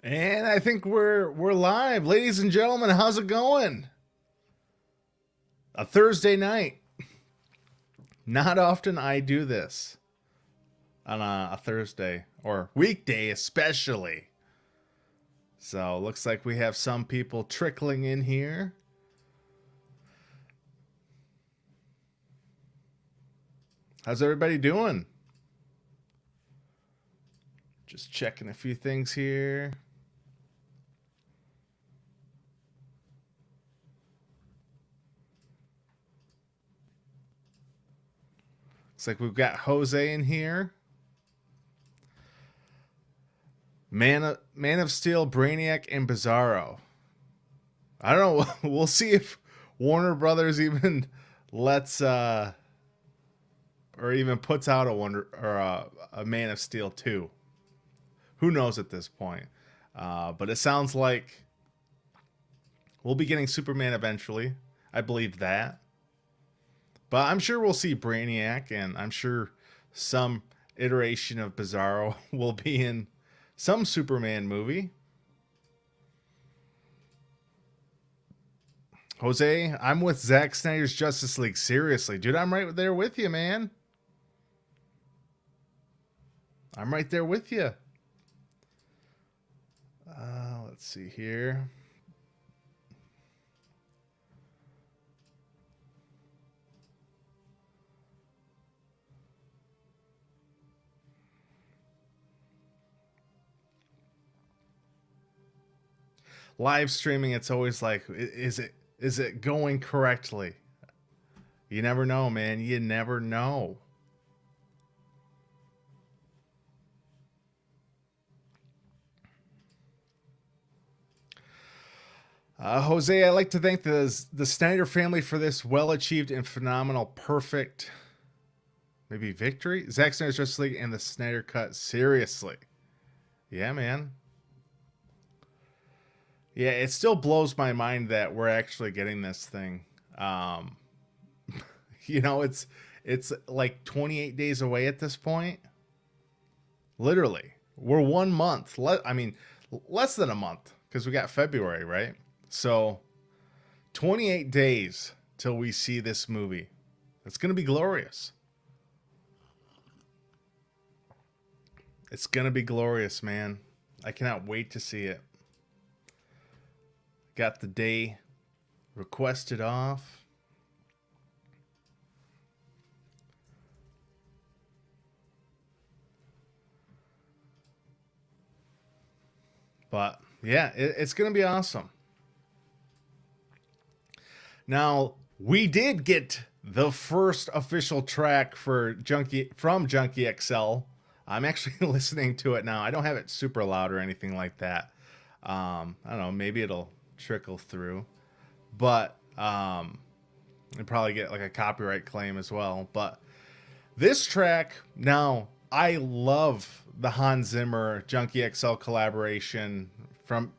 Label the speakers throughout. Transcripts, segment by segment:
Speaker 1: And I think we're live. Ladies and gentlemen, how's it going? A Thursday night. Not often I do this on a Thursday or weekday especially. So, looks like we have some people trickling in here. How's everybody doing? Just checking a few things here. Looks like we've got Jose in here. Man of Steel, Brainiac, and Bizarro. I don't know. We'll see if Warner Brothers even lets or even puts out a Man of Steel 2. Who knows at this point? But it sounds like we'll be getting Superman eventually. I believe that. But I'm sure we'll see Brainiac, and I'm sure some iteration of Bizarro will be in some Superman movie. Jose, I'm with Zack Snyder's Justice League. Seriously, dude, I'm right there with you, man. I'm right there with you. Let's see here. Live streaming, it's always like, is it going correctly? You never know, man. You never know. Jose, I'd like to thank the Snyder family for this well-achieved and phenomenal, perfect, maybe victory. Zack Snyder's Justice League and the Snyder Cut. Seriously. Yeah, man. Yeah, it still blows my mind that we're actually getting this thing. It's like 28 days away at this point. Literally, we're 1 month. Less than a month because we got February, right? So, 28 days till we see this movie. It's gonna be glorious. It's gonna be glorious, man. I cannot wait to see it. Got the day requested off. But yeah, it's going to be awesome. Now, we did get the first official track for Junkie from Junkie XL. I'm actually listening to it now. I don't have it super loud or anything like that. I don't know, maybe it'll trickle through, but and probably get like a copyright claim as well. But this track, now I love the Hans Zimmer Junkie XL collaboration from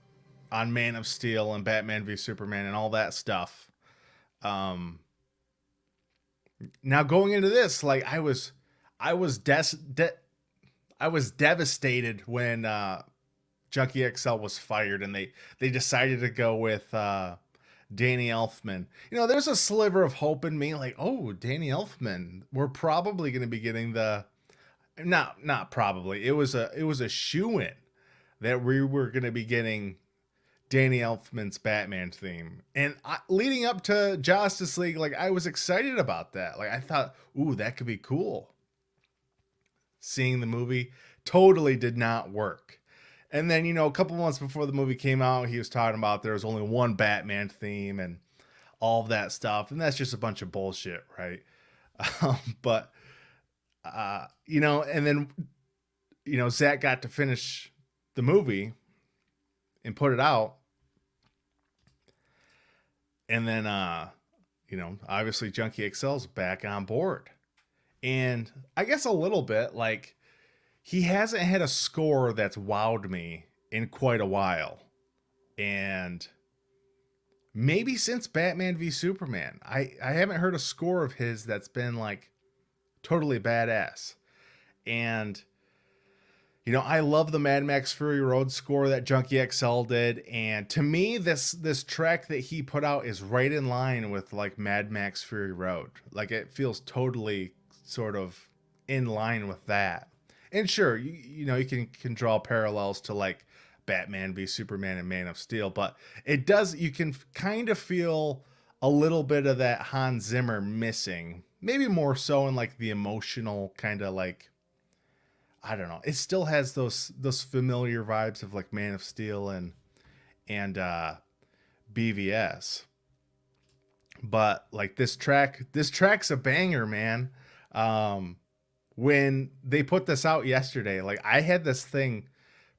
Speaker 1: on Man of Steel and Batman v Superman and all that stuff. Now going into this, like I was devastated when Junkie XL was fired and they decided to go with Danny Elfman. You know, there's a sliver of hope in me, like, oh, Danny Elfman. We're probably going to be getting the not probably. It was a shoo-in that we were going to be getting Danny Elfman's Batman theme. And leading up to Justice League, like I was excited about that. Like I thought, ooh, that could be cool. Seeing the movie totally did not work. And then, you know, a couple months before the movie came out, he was talking about there was only one Batman theme and all of that stuff. And that's just a bunch of bullshit, right? But, you know, and then, you know, Zach got to finish the movie and put it out. And then, you know, obviously Junkie XL's back on board. And I guess a little bit, like, he hasn't had a score that's wowed me in quite a while. And maybe since Batman v Superman, I haven't heard a score of his that's been like totally badass. And You know, I love the Mad Max Fury Road score that Junkie XL did, and to me, this track that he put out is right in line with like Mad Max Fury Road. Like it feels totally sort of in line with that. And sure, you know, you can draw parallels to like Batman v Superman and Man of Steel, but it does, you can kind of feel a little bit of that Hans Zimmer missing. Maybe more so in like the emotional kind of like, I don't know. It still has those familiar vibes of like Man of Steel and BVS. But like this track's a banger, man. When they put this out yesterday, like I had this thing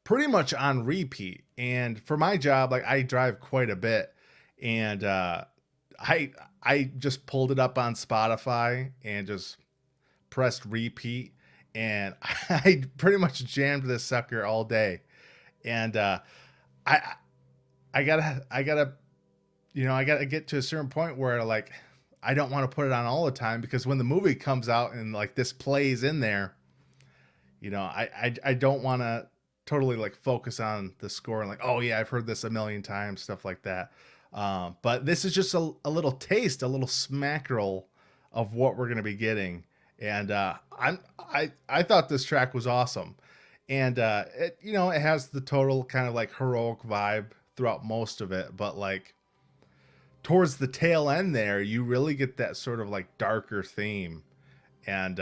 Speaker 1: pretty much on repeat. And for my job, like I drive quite a bit, and I just pulled it up on Spotify and just pressed repeat, and I pretty much jammed this sucker all day. And I I gotta I gotta get to a certain point where like I don't want to put it on all the time, because when the movie comes out and like this plays in there, I don't want to totally like focus on the score and like, oh yeah, I've heard this a million times, stuff like that. But this is just a little taste, a little smackerel of what we're gonna be getting. And I thought this track was awesome, and it has the total kind of like heroic vibe throughout most of it, but like towards the tail end there, you really get that sort of like darker theme, and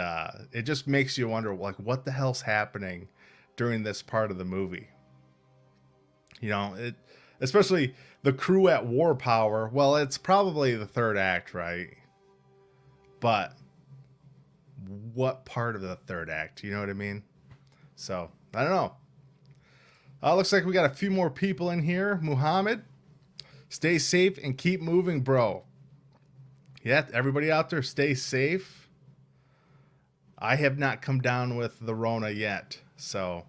Speaker 1: it just makes you wonder like what the hell's happening during this part of the movie. Especially the crew at War Power. Well, it's probably the third act, right? But what part of the third act? You know what I mean? So I don't know. Looks like we got a few more people in here. Muhammad, stay safe and keep moving, bro. Yeah, everybody out there, stay safe. I have not come down with the Rona yet, so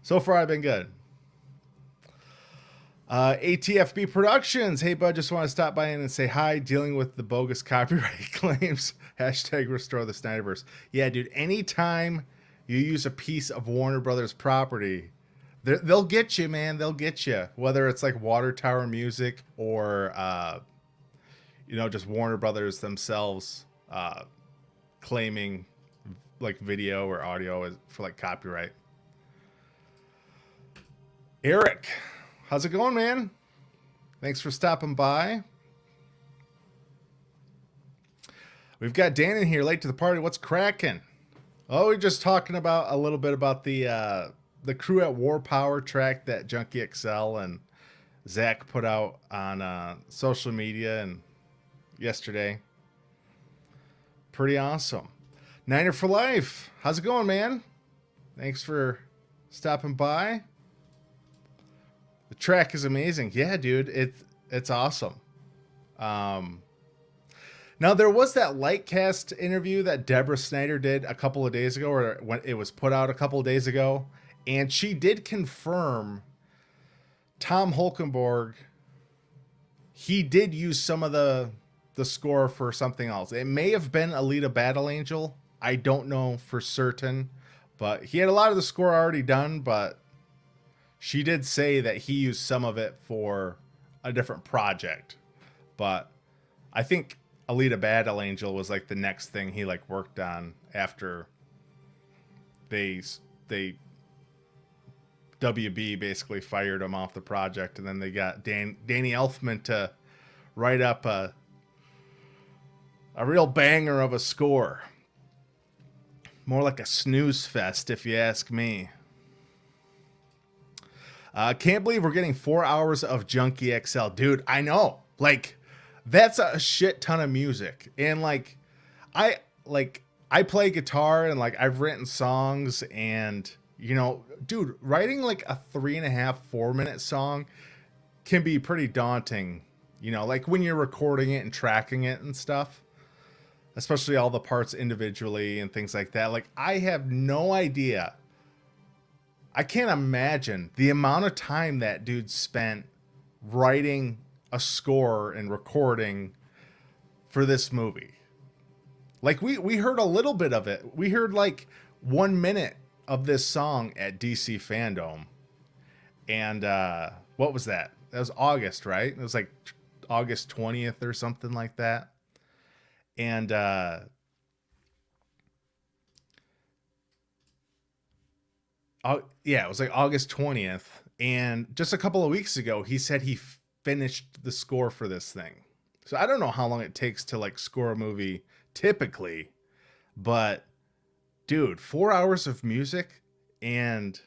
Speaker 1: far I've been good. ATFB Productions. Hey, bud, just want to stop by and say hi. Dealing with the bogus copyright claims. Hashtag restore the Snyderverse. Yeah, dude, anytime you use a piece of Warner Brothers property, they'll get you, man. They'll get you. Whether it's like Water Tower Music or, just Warner Brothers themselves claiming like video or audio for like copyright. Eric, how's it going, man? Thanks for stopping by. We've got Dan in here, late to the party. What's cracking? Oh, we're just talking about a little bit about the crew at War Power track that Junkie XL and Zach put out on social media and yesterday. Pretty awesome. Niner for life. How's it going, man? Thanks for stopping by. The track is amazing. Yeah, dude, it's awesome. Now there was that Lightcast interview that Deborah Snyder did a couple of days ago, or when it was put out a couple of days ago, and she did confirm Tom Holkenborg, he did use some of the score for something else. It may have been Alita Battle Angel. I don't know for certain, but he had a lot of the score already done, but she did say that he used some of it for a different project. But I think Alita Battle Angel was like the next thing he like worked on after they WB basically fired him off the project, and then they got Danny Elfman to write up a real banger of a score. More like a snooze fest, if you ask me. Can't believe we're getting 4 hours of Junkie XL. Dude, I know. Like, that's a shit ton of music. And like I play guitar, and like I've written songs, and dude, writing like a 3.5, 4 minute song can be pretty daunting, like when you're recording it and tracking it and stuff, especially all the parts individually and things like that. Like, I have no idea. I can't imagine the amount of time that dude spent writing a score and recording for this movie. Like we heard a little bit of it. We heard like 1 minute of this song at DC Fandom. And what was that? That was August, right? It was like August 20th or something like that. And yeah, it was like August 20th. And just a couple of weeks ago, he said he finished the score for this thing. So I don't know how long it takes to like score a movie typically, but dude, 4 hours of music. And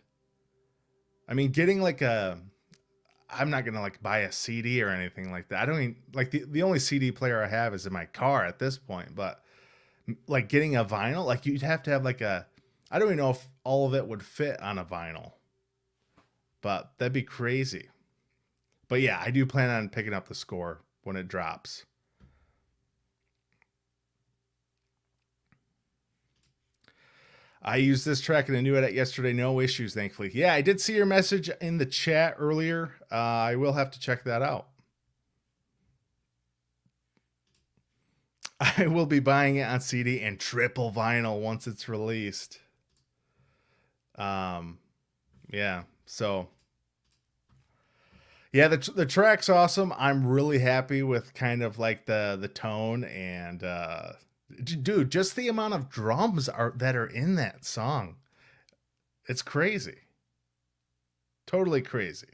Speaker 1: I mean, getting like I'm not gonna like buy a CD or anything like that. I don't even like the only CD player I have is in my car at this point. But like getting a vinyl, like you'd have to have like a, I don't even know if all of it would fit on a vinyl, but that'd be crazy. But yeah, I do plan on picking up the score when it drops. I used this track in a new edit yesterday. No issues, thankfully. Yeah, I did see your message in the chat earlier. I will have to check that out. I will be buying it on CD and triple vinyl once it's released. Yeah, so yeah, the track's awesome. I'm really happy with kind of like the tone and dude, just the amount of drums that are in that song. It's crazy. Totally crazy.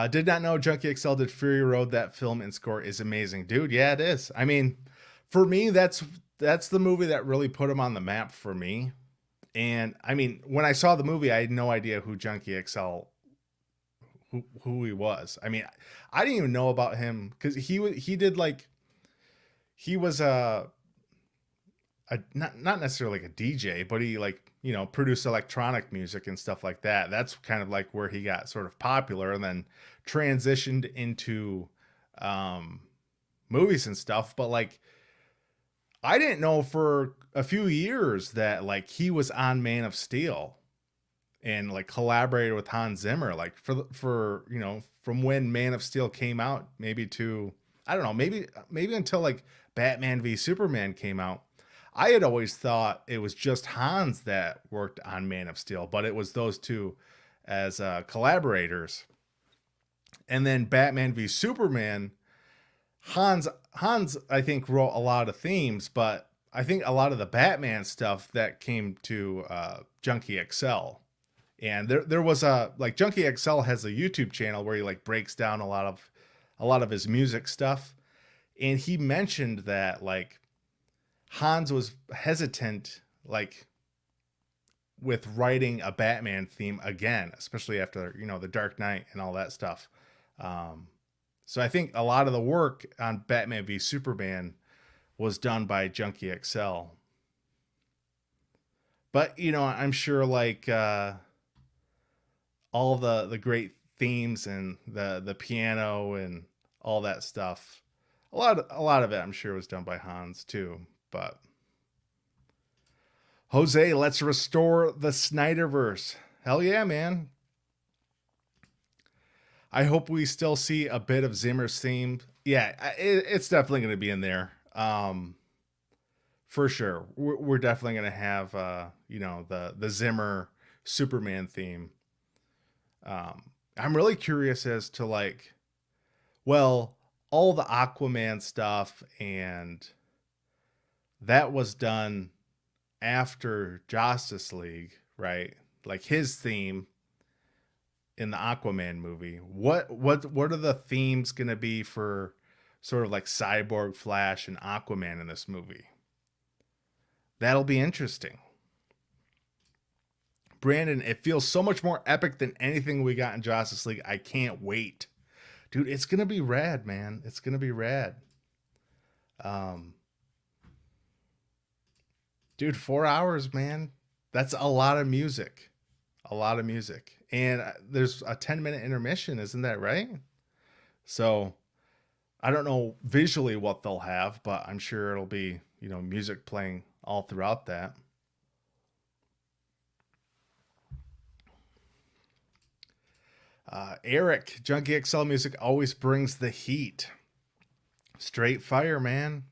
Speaker 1: Did not know Junkie XL did Fury Road. That film and score is amazing, dude. Yeah, it is. I mean, for me, that's the movie that really put him on the map for me. And I mean, when I saw the movie, I had no idea who Junkie XL who he was. I mean, I didn't even know about him because he did like he was a not necessarily like a DJ, but he like produced electronic music and stuff like that. That's kind of like where he got sort of popular, and then transitioned into movies and stuff. But like I didn't know for a few years that like he was on Man of Steel and like collaborated with Hans Zimmer, like for from when Man of Steel came out, maybe to I don't know, maybe until like Batman v Superman came out. I had always thought it was just Hans that worked on Man of Steel, but it was those two as collaborators. And then Batman v Superman, Hans I think wrote a lot of themes, but I think a lot of the Batman stuff that came to Junkie XL. And there was a like Junkie XL has a YouTube channel where he like breaks down a lot of his music stuff. And he mentioned that like Hans was hesitant like with writing a Batman theme again, especially after, the Dark Knight and all that stuff. So I think a lot of the work on Batman v Superman was done by Junkie XL. But, I'm sure like all the great themes and the piano and all that stuff. A lot of it I'm sure was done by Hans too, but Jose, let's restore the Snyderverse. Hell yeah, man. I hope we still see a bit of Zimmer's theme. Yeah, it's definitely going to be in there. For sure. We're definitely going to have, the Zimmer Superman theme. I'm really curious as to like, well, all the Aquaman stuff, and that was done after Justice League, right? Like his theme in the Aquaman movie. What are the themes going to be for sort of like Cyborg, Flash, and Aquaman in this movie? That'll be interesting. Brandon, it feels so much more epic than anything we got in Justice League. I can't wait. Dude, it's going to be rad, man. It's going to be rad. Dude, 4 hours, man. That's a lot of music. A lot of music. And there's a 10-minute intermission, isn't that right? So I don't know visually what they'll have, but I'm sure it'll be, music playing all throughout that. Eric, Junkie XL music always brings the heat. Straight fire, man.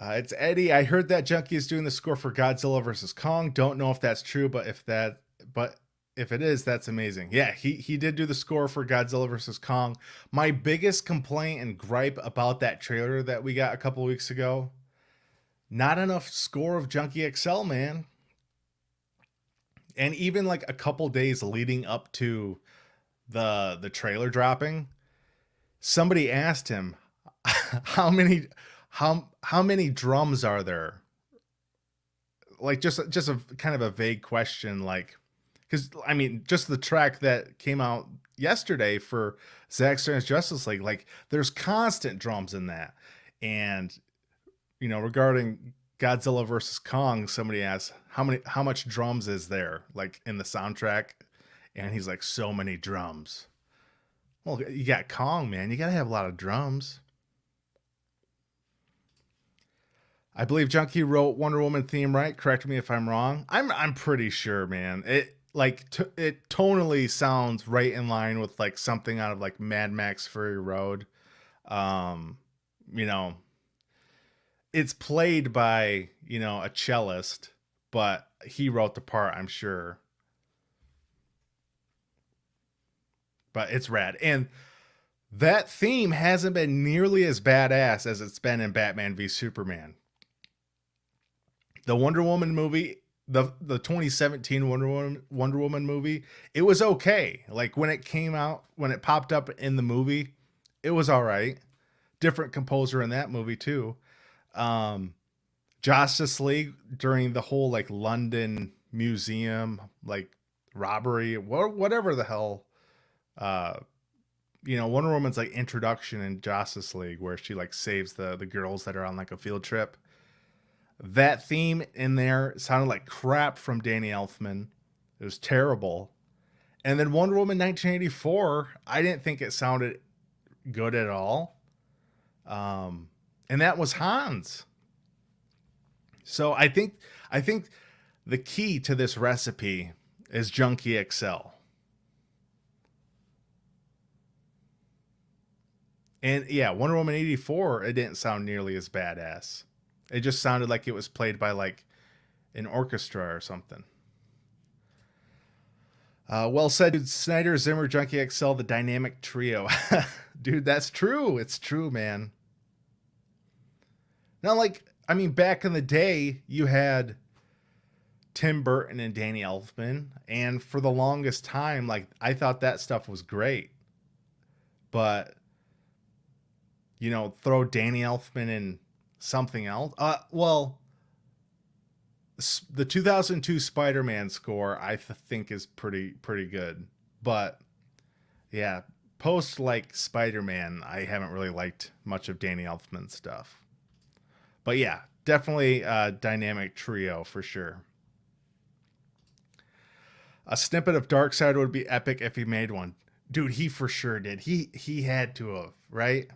Speaker 1: It's Eddie. I heard that Junkie is doing the score for Godzilla versus Kong. Don't know if that's true, but if it is, that's amazing. Yeah, he did do the score for Godzilla versus Kong. My biggest complaint and gripe about that trailer that we got a couple weeks ago, not enough score of Junkie XL, man. And even like a couple days leading up to the trailer dropping, somebody asked him how many how many drums are there? Like just a kind of a vague question, like, because I mean, just the track that came out yesterday for Zack Snyder's Justice League, like there's constant drums in that. And regarding Godzilla versus Kong, somebody asked how much drums is there like in the soundtrack, and he's like, so many drums. Well, you got Kong, man. You gotta have a lot of drums. I believe Junkie wrote Wonder Woman theme right. Correct me if I'm wrong. I'm pretty sure, man. It like it tonally sounds right in line with like something out of like Mad Max Fury Road. Um, you know, it's played by a cellist, but he wrote the part, I'm sure. But it's rad, and that theme hasn't been nearly as badass as it's been in Batman v Superman. The Wonder Woman movie, the 2017 Wonder Woman movie, it was okay. Like when it came out, when it popped up in the movie, it was all right. Different composer in that movie too. Um, Justice League, during the whole like London museum like robbery, whatever the hell. Uh, Wonder Woman's like introduction in Justice League, where she like saves the girls that are on like a field trip. That theme in there sounded like crap from Danny Elfman. It was terrible. And then Wonder Woman 1984, I didn't think it sounded good at all. And that was Hans. So I think the key to this recipe is Junkie XL. And yeah, Wonder Woman 84, it didn't sound nearly as badass. It just sounded like it was played by like an orchestra or something. Well said, dude. Snyder, Zimmer, Junkie XL, the dynamic trio. Dude, that's true. It's true, man. Now, like, I mean, back in the day, you had Tim Burton and Danny Elfman, and for the longest time, like, I thought that stuff was great. But, throw Danny Elfman in something else. Well, the 2002 Spider-Man score I think is pretty good, but yeah, post like Spider-Man, I haven't really liked much of Danny Elfman's stuff. But yeah, definitely a dynamic trio for sure. A snippet of Darkseid would be epic if he made one. Dude, he for sure did. He had to have, right?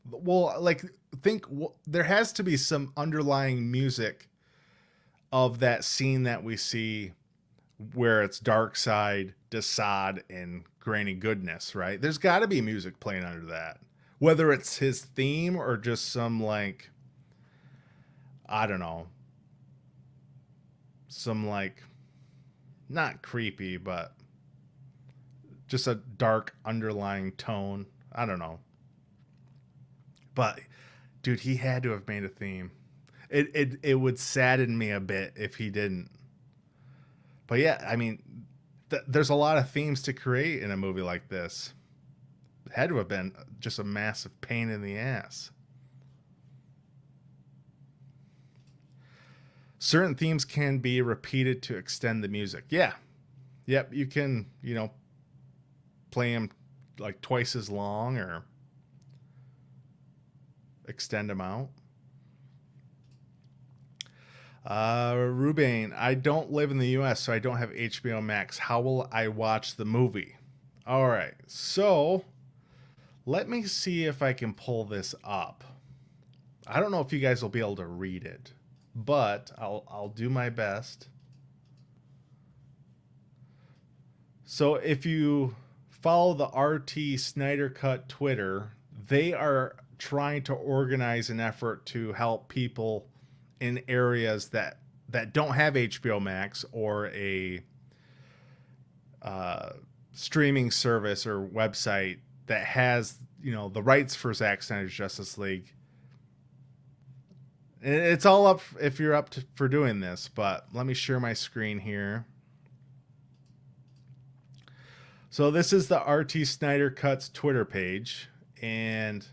Speaker 1: Well, like think there has to be some underlying music of that scene that we see where it's Darkseid, Desaad, and Granny Goodness, right? There's got to be music playing under that. Whether it's his theme or just some like, I don't know, some like, not creepy, but just a dark underlying tone. I don't know. But dude, he had to have made a theme. It would sadden me a bit if he didn't. But yeah, I mean, there's a lot of themes to create in a movie like this. It had to have been just a massive pain in the ass. Certain themes can be repeated to extend the music. Yeah. Yep, you can, play them like twice as long or extend them out. Rubain, I don't live in the US, so I don't have HBO Max. How will I watch the movie? All right, so let me see if I can pull this up. I don't know if you guys will be able to read it, but I'll do my best. So if you follow the RT Snyder Cut Twitter, they are trying to organize an effort to help people in areas that don't have HBO Max or a streaming service or website that has, you know, the rights for Zack Snyder's Justice League. It's all up if you're up for doing this, but let me share my screen here. So this is the RT Snyder Cuts Twitter page, and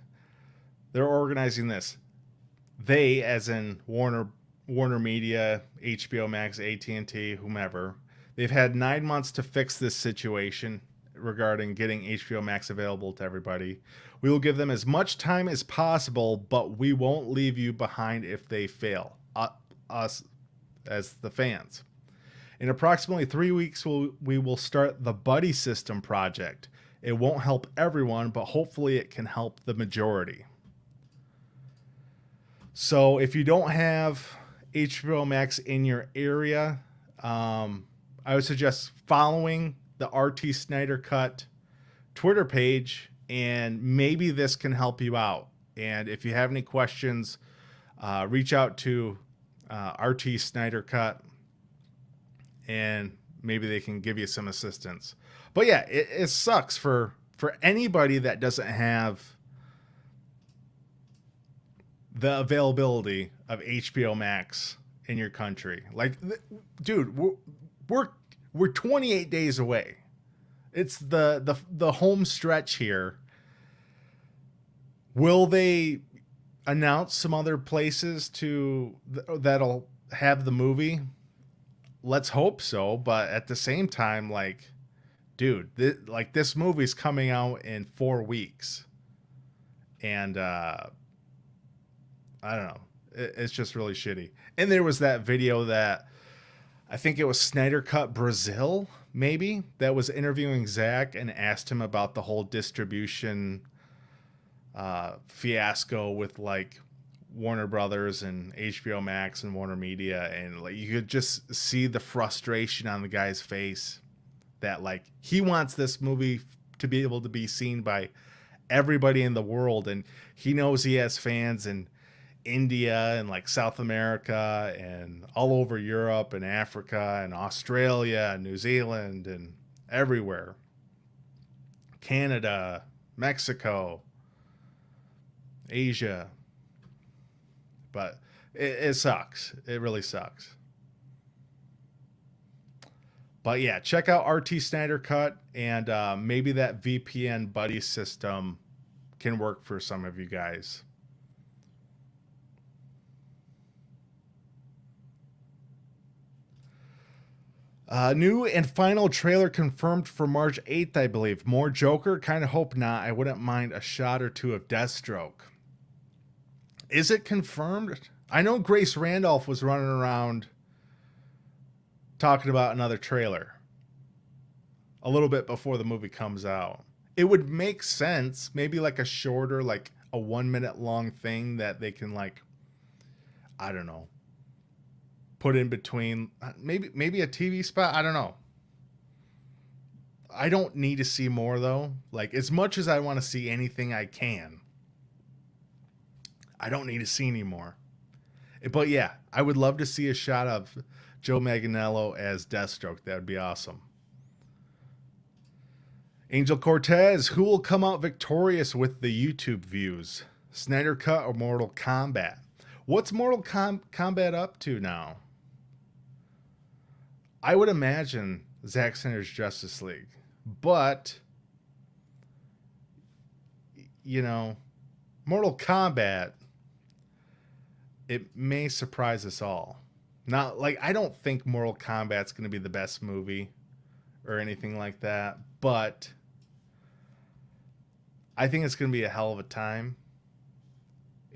Speaker 1: they're organizing this. They, as in Warner Media, HBO Max, AT&T, whomever, they've had 9 months to fix this situation regarding getting HBO Max available to everybody. We will give them as much time as possible, but we won't leave you behind if they fail, us as the fans. In approximately 3 weeks, we will start the Buddy System project. It won't help everyone, but hopefully it can help the majority. So if you don't have HBO Max in your area, I would suggest following the RT Snyder Cut Twitter page, and maybe this can help you out. And if you have any questions, reach out to RT Snyder Cut, and maybe they can give you some assistance. But yeah, it sucks for anybody that doesn't have the availability of HBO Max in your country. Like, dude, we're 28 days away. It's the home stretch here. Will they announce some other places that'll have the movie? Let's hope so, but at the same time, like, dude, this movie's coming out in 4 weeks, and I don't know, it's just really shitty. And there was that video that I think it was Snyder Cut Brazil, maybe, that was interviewing Zack and asked him about the whole distribution fiasco with like Warner Brothers and HBO Max and Warner Media, and like you could just see the frustration on the guy's face that like he wants this movie to be able to be seen by everybody in the world, and he knows he has fans in India and like South America and all over Europe and Africa and Australia and New Zealand and everywhere, Canada, Mexico, Asia. But it sucks. It really sucks. But yeah, check out RT Snyder Cut, and maybe that VPN buddy system can work for some of you guys. New and final trailer confirmed for March 8th, I believe. More Joker? Kind of hope not. I wouldn't mind a shot or two of Deathstroke. Is it confirmed? I know Grace Randolph was running around talking about another trailer a little bit before the movie comes out. It would make sense. Maybe like a shorter, like a 1 minute long thing that they can, like, I don't know, put in between, maybe a TV spot. I don't know. I don't need to see more though. Like, as much as I want to see anything I can, I don't need to see any more. But yeah, I would love to see a shot of Joe Manganiello as Deathstroke. That would be awesome. Angel Cortez, who will come out victorious with the YouTube views? Snyder Cut or Mortal Kombat? What's Mortal Kombat up to now? I would imagine Zack Snyder's Justice League. But, you know, Mortal Kombat, it may surprise us all. Not like, I don't think Mortal Kombat's going to be the best movie or anything like that, but I think it's going to be a hell of a time.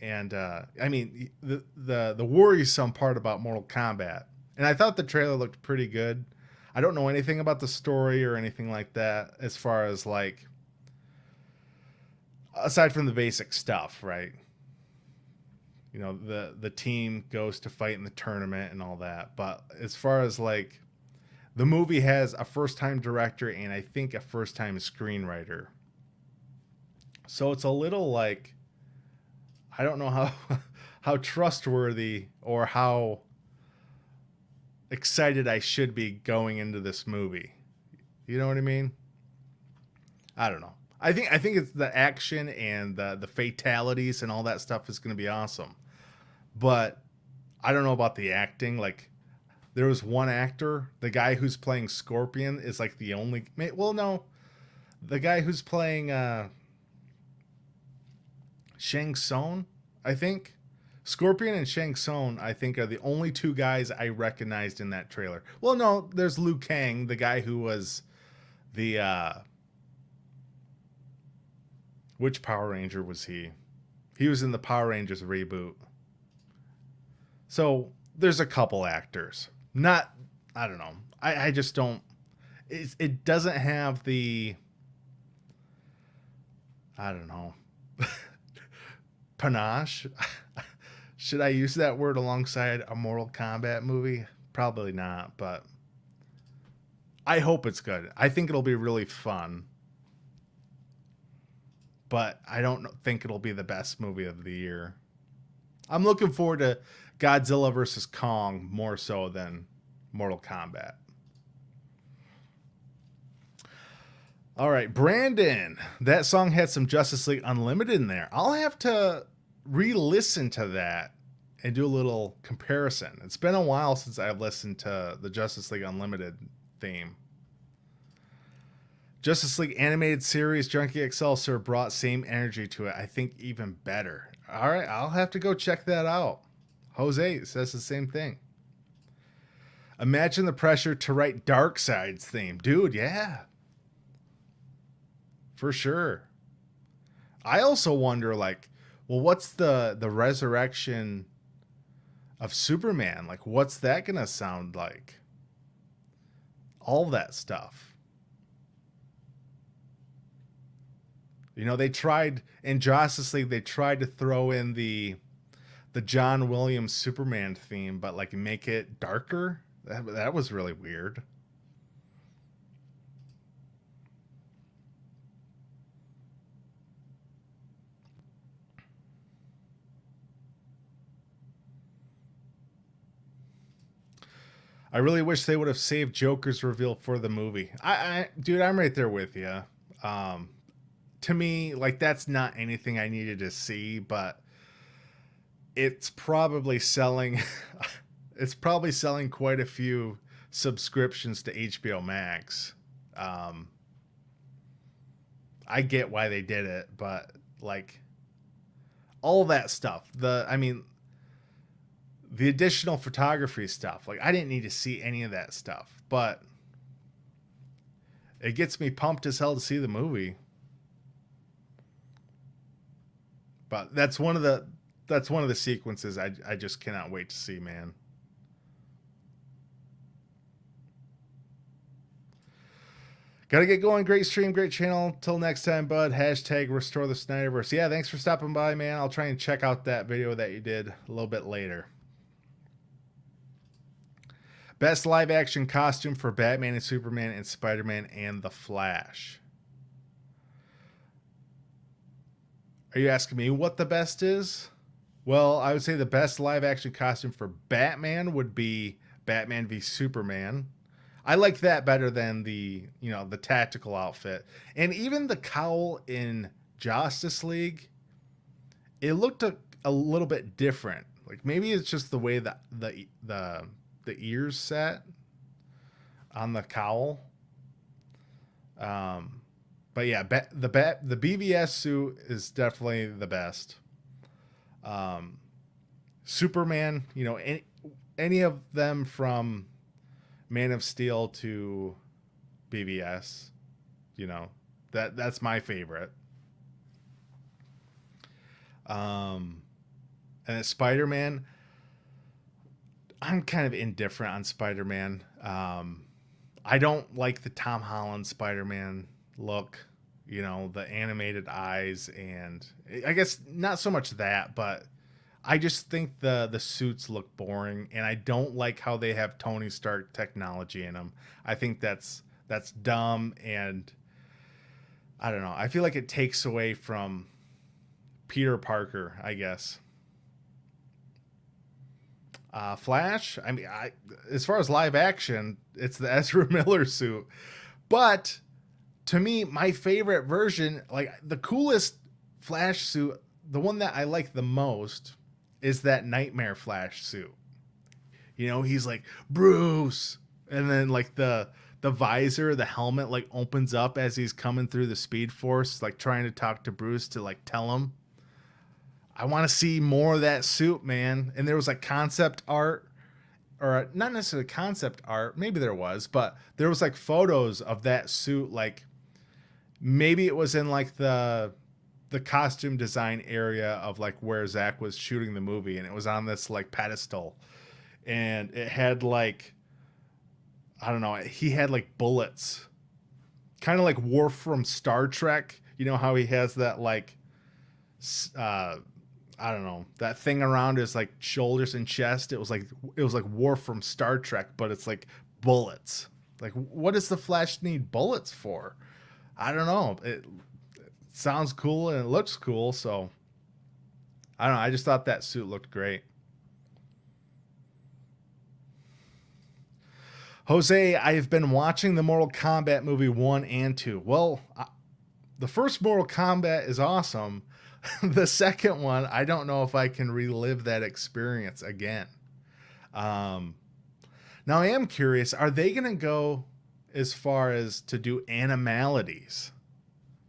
Speaker 1: And I mean, the worrisome part about Mortal Kombat, and I thought the trailer looked pretty good. I don't know anything about the story or anything like that, as far as like, aside from the basic stuff, right? You know, the team goes to fight in the tournament and all that. But as far as like, the movie has a first-time director and I think a first-time screenwriter. So it's a little like I don't know how how trustworthy or how excited I should be going into this movie. You know what I mean? I don't know. I think it's the action and the fatalities and all that stuff is going to be awesome. But I don't know about the acting. Like there was one actor, the guy who's playing Scorpion is like the only. Well, no, the guy who's playing Shang Tsung, I think. Scorpion and Shang Tsung, I think, are the only two guys I recognized in that trailer. Well, no, there's Liu Kang, the guy who was the which Power Ranger was he? He was in the Power Rangers reboot. So there's a couple actors. Not, I don't know. I just don't. It doesn't have the. I don't know. Panache. Should I use that word alongside a Mortal Kombat movie? Probably not, but I hope it's good. I think it'll be really fun. But I don't think it'll be the best movie of the year. I'm looking forward to Godzilla vs. Kong more so than Mortal Kombat. All right, Brandon. That song had some Justice League Unlimited in there. I'll have to re-listen to that and do a little comparison. It's been a while since I've listened to the Justice League Unlimited theme. Justice League animated series Junkie XL Sir brought same energy to it. I think even better. All right, I'll have to go check that out. Jose says the same thing. Imagine the pressure to write Darkseid's theme. Dude, yeah. For sure. I also wonder, like, well, what's the resurrection of Superman? Like, what's that going to sound like? All that stuff. You know, they tried in Justice League, they tried to throw in the John Williams Superman theme, but like make it darker. That was really weird. I really wish they would have saved Joker's reveal for the movie. Dude, I'm right there with you. To me, like that's not anything I needed to see, but it's probably selling. It's probably selling quite a few subscriptions to HBO Max. I get why they did it, but like all that stuff. The additional photography stuff. Like I didn't need to see any of that stuff, but it gets me pumped as hell to see the movie. But that's one of the sequences I just cannot wait to see, man. Gotta get going. Great stream, great channel. Till next time, bud. Hashtag restore the Snyderverse. Yeah, thanks for stopping by, man. I'll try and check out that video that you did a little bit later. Best live action costume for Batman and Superman and Spider-Man and The Flash. Are you asking me what the best is? Well, I would say the best live action costume for Batman would be Batman v Superman. I like that better than the tactical outfit. And even the cowl in Justice League, it looked a little bit different. Like maybe it's just the way that the ears sat on the cowl. But yeah, the BVS suit is definitely the best. Superman, any of them from Man of Steel to BVS, that's my favorite. And Spider-Man, I'm kind of indifferent on Spider-Man. I don't like the Tom Holland Spider-Man look, the animated eyes, and I guess not so much that, but I just think the suits look boring, and I don't like how they have Tony Stark technology in them. I think that's dumb, and I don't know. I feel like it takes away from Peter Parker, I guess. Flash, I mean, as far as live action, it's the Ezra Miller suit. But to me, my favorite version, like the coolest Flash suit, the one that I like the most is that Nightmare Flash suit. You know, he's like, Bruce. And then like the visor, the helmet like opens up as he's coming through the Speed Force, like trying to talk to Bruce to like tell him. I want to see more of that suit, man. And there was like concept art, or not necessarily concept art, maybe there was, but there was like photos of that suit, like maybe it was in like the costume design area of like where Zach was shooting the movie, and it was on this like pedestal, and it had like, I don't know, he had like bullets, kind of like Worf from Star Trek. You know how he has that like I don't know, that thing around his like shoulders and chest. It was like Worf from Star Trek, but it's like bullets. Like, what does the Flash need bullets for? I don't know. It sounds cool and it looks cool, so I don't know. I just thought that suit looked great. Jose, I have been watching the Mortal Kombat movie 1 and 2. Well, the first Mortal Kombat is awesome. The second one, I don't know if I can relive that experience again. Um, Now I am curious, are they going to go as far as to do animalities?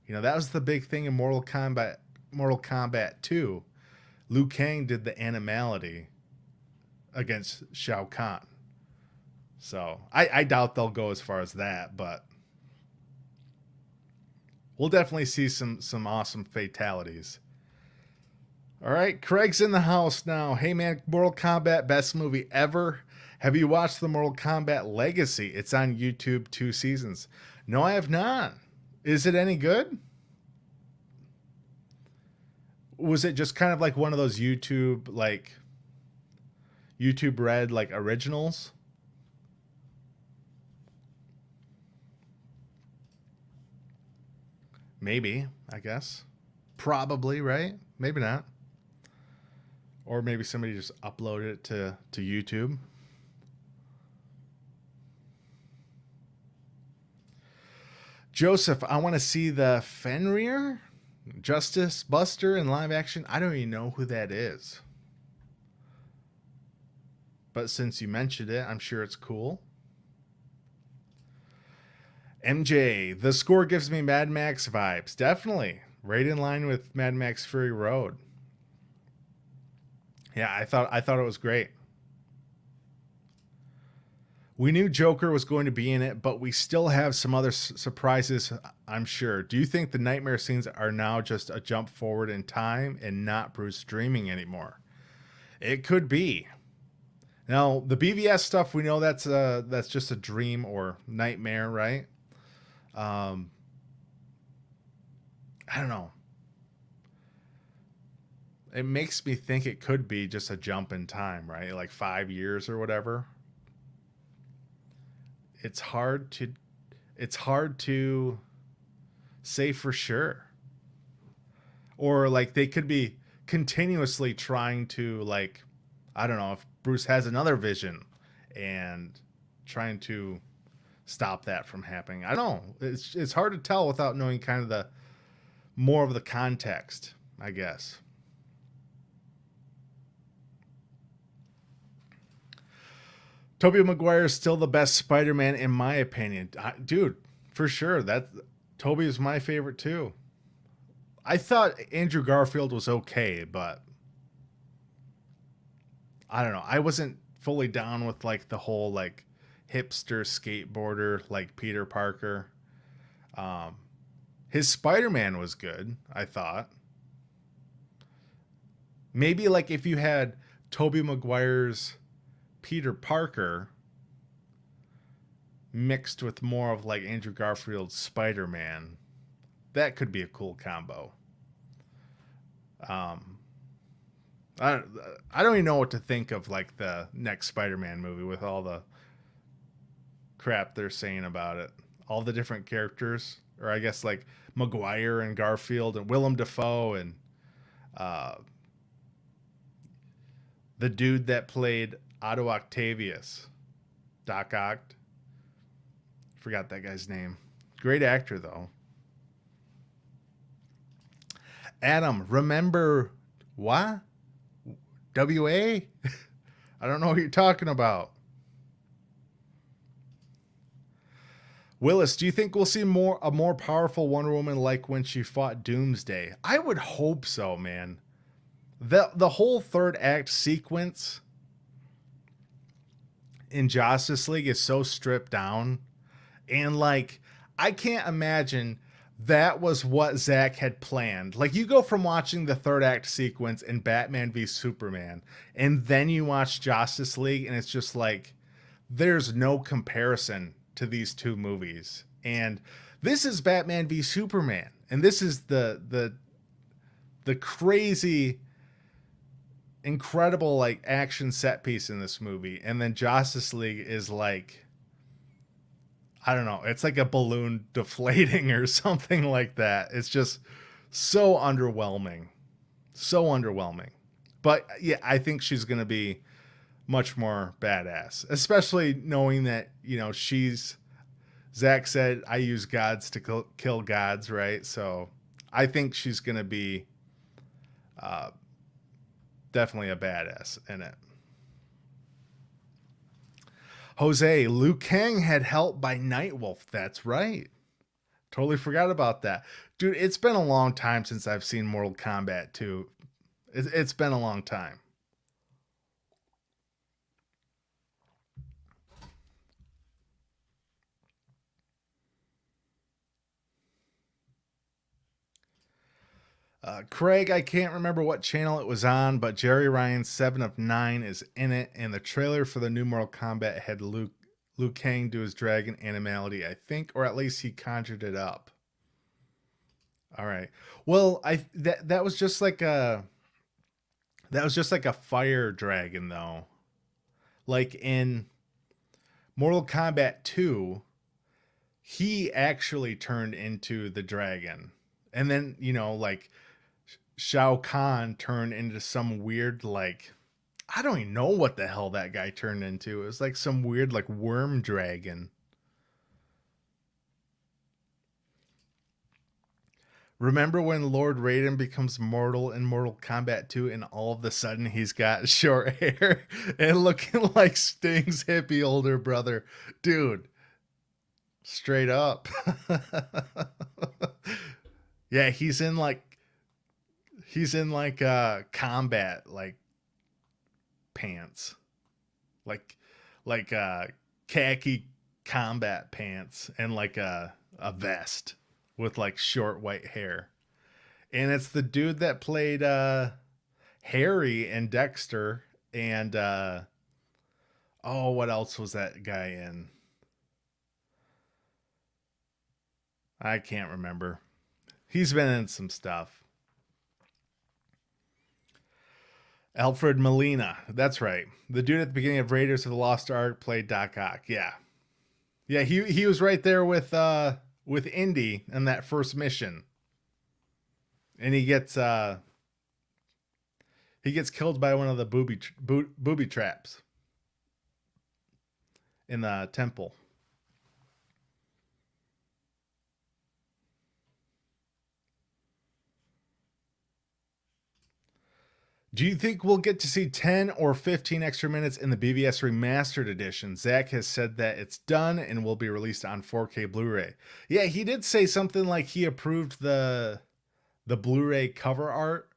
Speaker 1: You know, that was the big thing in Mortal Kombat 2. Liu Kang did the animality against Shao Kahn. So I doubt they'll go as far as that, but we'll definitely see some awesome fatalities. All right, Craig's in the house now. Hey man, Mortal Kombat, best movie ever. Have you watched the Mortal Kombat Legacy? It's on YouTube, 2 seasons. No, I have not. Is it any good? Was it just kind of like one of those YouTube Red like originals? Maybe, I guess. Probably, right? Maybe not. Or maybe somebody just uploaded it to YouTube. Joseph, I want to see the Fenrir Justice Buster in live action. I don't even know who that is. But since you mentioned it, I'm sure it's cool. MJ, the score gives me Mad Max vibes. Definitely. Right in line with Mad Max Fury Road. Yeah, I thought it was great. We knew Joker was going to be in it, but we still have some other surprises, I'm sure. Do you think the nightmare scenes are now just a jump forward in time and not Bruce dreaming anymore? It could be. Now, the BVS stuff, we know that's just a dream or nightmare, right? Um, I don't know. It makes me think it could be just a jump in time, right? Like 5 years or whatever. It's hard to it's hard to say for sure. Or like they could be continuously trying to, like, I don't know, if Bruce has another vision and trying to stop that from happening. I don't know. It's hard to tell without knowing kind of the more of the context, I guess. Tobey Maguire is still the best Spider-Man in my opinion. Dude, for sure. That Tobey is my favorite too. I thought Andrew Garfield was okay, but I don't know. I wasn't fully down with like the whole like hipster skateboarder like Peter Parker. Um, his Spider-Man was good, I thought. Maybe like if you had Tobey Maguire's Peter Parker mixed with more of like Andrew Garfield's Spider-Man, that could be a cool combo. Um, I I don't even know what to think of like the next Spider-Man movie with all the crap they're saying about it, all the different characters, or I guess like Maguire and Garfield and Willem Dafoe, and Uh, the dude that played Otto Octavius, Doc Oct. Forgot that guy's name. Great actor though. Adam, remember what? WA? I don't know what you're talking about. Willis, do you think we'll see a more powerful Wonder Woman like when she fought Doomsday? I would hope so, man. The whole third act sequence in Justice League is so stripped down, and like I can't imagine that was what Zack had planned. Like, you go from watching the third act sequence in Batman v Superman, and then you watch Justice League, and it's just like there's no comparison to these two movies. And this is Batman v Superman, and this is the crazy, incredible like action set piece in this movie, and then Justice League is like, I don't know, it's like a balloon deflating or something like that. It's just so underwhelming. So underwhelming. But yeah, I think she's going to be much more badass, especially knowing that, you know, Zack said, I use gods to kill gods, right? So I think she's going to be definitely a badass in it. Jose, Liu Kang had help by Nightwolf. That's right. Totally forgot about that. Dude, it's been a long time since I've seen Mortal Kombat 2. It's been a long time. Craig, I can't remember what channel it was on, but Jerry Ryan's 7 of 9 is in it, and the trailer for the new Mortal Kombat had Liu Kang do his dragon animality, I think, or at least he conjured it up. All right. Well, that was just like a fire dragon though. Like in Mortal Kombat 2, he actually turned into the dragon. And then, you know, like Shao Kahn turned into some weird, like, I don't even know what the hell that guy turned into. It was like some weird, like, worm dragon. Remember when Lord Raiden becomes mortal in Mortal Kombat 2 and all of a sudden he's got short hair and looking like Sting's hippie older brother? Dude, straight up. Yeah, he's in like combat like pants. Like khaki combat pants and like a vest with like short white hair. And it's the dude that played Harry and Dexter and oh, what else was that guy in? I can't remember. He's been in some stuff. Alfred Molina. That's right. The dude at the beginning of Raiders of the Lost Ark played Doc Ock. Yeah. Yeah, he was right there with Indy in that first mission. And he gets killed by one of the booby traps in the temple. Do you think we'll get to see 10 or 15 extra minutes in the BVS Remastered Edition? Zack has said that it's done and will be released on 4K Blu-ray. Yeah, he did say something like he approved the Blu-ray cover art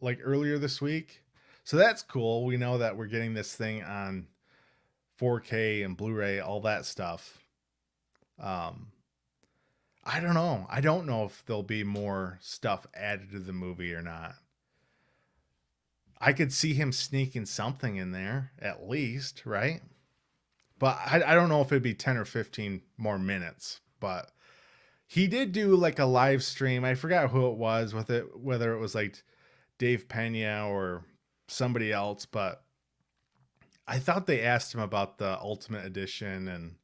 Speaker 1: like earlier this week. So that's cool. We know that we're getting this thing on 4K and Blu-ray, all that stuff. I don't know. I don't know if there'll be more stuff added to the movie or not. I could see him sneaking something in there at least, right? But I don't know if it'd be 10 or 15 more minutes. But he did do like a live stream. I forgot who it was with it, whether it was like Dave Pena or somebody else. But I thought they asked him about the Ultimate Edition, and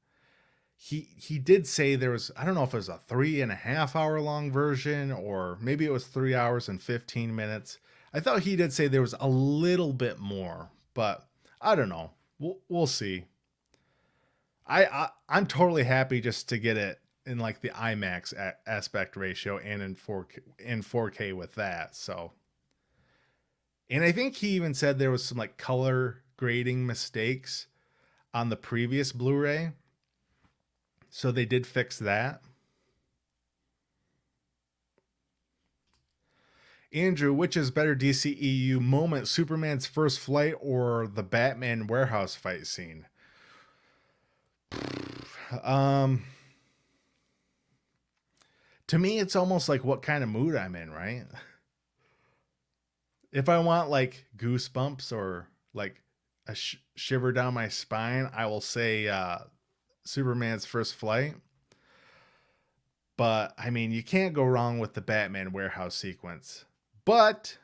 Speaker 1: he did say there was, I don't know if it was a 3.5 hour long version or maybe it was 3 hours and 15 minutes. I thought he did say there was a little bit more, but I don't know. We'll see. I'm totally happy just to get it in like the IMAX aspect ratio and in 4K with that. So, and I think he even said there was some like color grading mistakes on the previous Blu-ray. So they did fix that. Andrew, which is better DCEU moment, Superman's first flight or the Batman warehouse fight scene? To me, it's almost like what kind of mood I'm in, right? If I want like goosebumps or like a shiver down my spine, I will say Superman's first flight. But I mean, you can't go wrong with the Batman warehouse sequence. But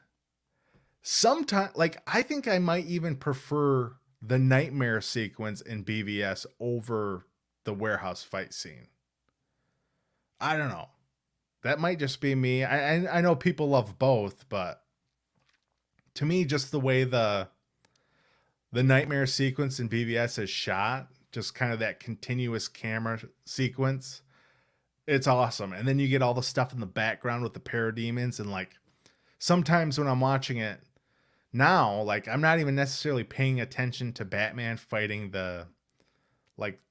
Speaker 1: sometimes, like, I think I might even prefer the nightmare sequence in BVS over the warehouse fight scene. I don't know. That might just be me. I know people love both, but to me, just the way the nightmare sequence in BVS is shot, just kind of that continuous camera sequence, it's awesome. And then you get all the stuff in the background with the parademons, and like sometimes when I'm watching it now, like I'm not even necessarily paying attention to Batman fighting the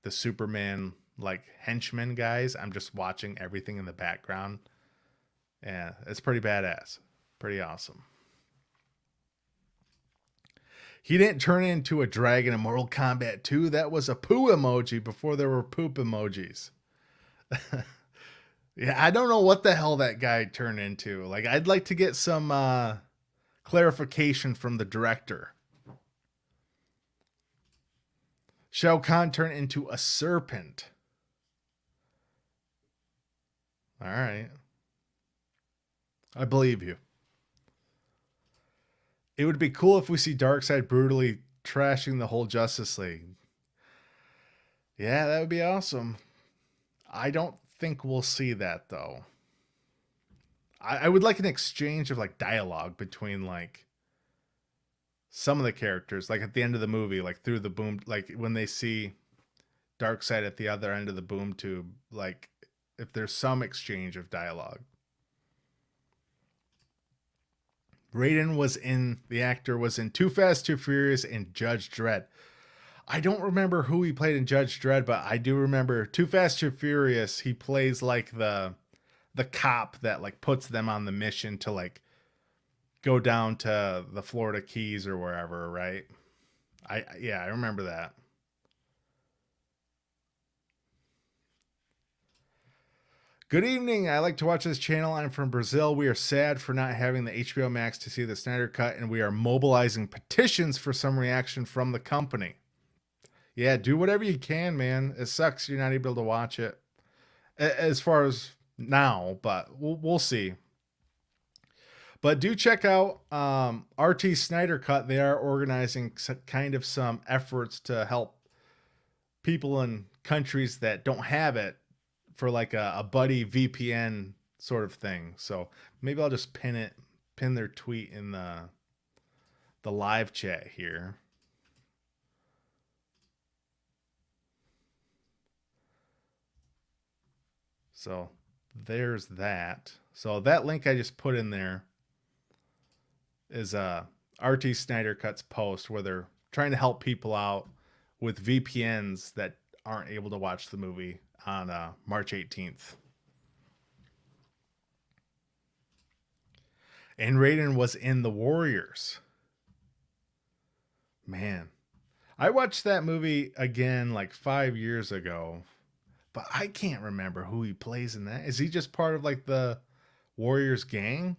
Speaker 1: Superman like henchmen guys. I'm just watching everything in the background. Yeah, it's pretty badass. Pretty awesome. He didn't turn into a dragon in Mortal Kombat 2. That was a poo emoji before there were poop emojis. Yeah, I don't know what the hell that guy turned into. Like, I'd like to get some clarification from the director. Shao Kahn turned into a serpent. All right. I believe you. It would be cool if we see Darkseid brutally trashing the whole Justice League. Yeah, that would be awesome. I don't think we'll see that though. I would like an exchange of like dialogue between like some of the characters, like at the end of the movie, like through the boom, like when they see Darkseid at the other end of the boom tube, like if there's some exchange of dialogue. The actor was in Too Fast, Too Furious and Judge Dredd. I don't remember who he played in Judge Dredd, but I do remember Too Fast, Too Furious. He plays like the cop that like puts them on the mission to like go down to the Florida Keys or wherever, right? I remember that. Good evening. I like to watch this channel. I'm from Brazil. We are sad for not having the HBO Max to see the Snyder Cut, and we are mobilizing petitions for some reaction from the company. Yeah, do whatever you can, man. It sucks you're not able to watch it as far as now, but we'll see. But do check out RT Snyder Cut. They are organizing kind of some efforts to help people in countries that don't have it for like a buddy VPN sort of thing. So maybe I'll just pin their tweet in the live chat here. So there's that. So that link I just put in there is RT Snyder Cut's post where they're trying to help people out with VPNs that aren't able to watch the movie on March 18th. And Raiden was in The Warriors. Man, I watched that movie again like 5 years ago, but I can't remember who he plays in that. Is he just part of like the Warriors gang?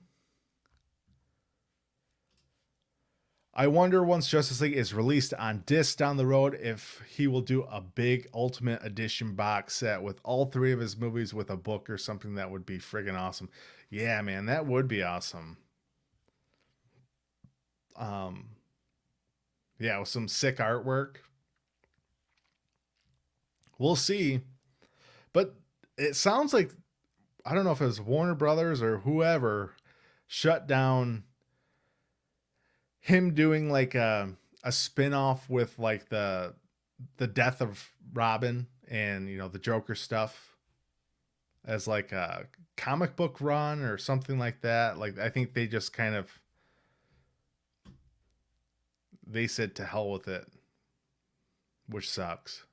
Speaker 1: I wonder once Justice League is released on disc down the road if he will do a big Ultimate Edition box set with all 3 of his movies with a book or something. That would be friggin' awesome. Yeah, man, that would be awesome. Yeah, with some sick artwork. We'll see. But it sounds like, I don't know if it was Warner Brothers or whoever shut down him doing like a spin-off with like the death of Robin and the Joker stuff as like a comic book run or something like that. Like I think they just kind of they said to hell with it, which sucks.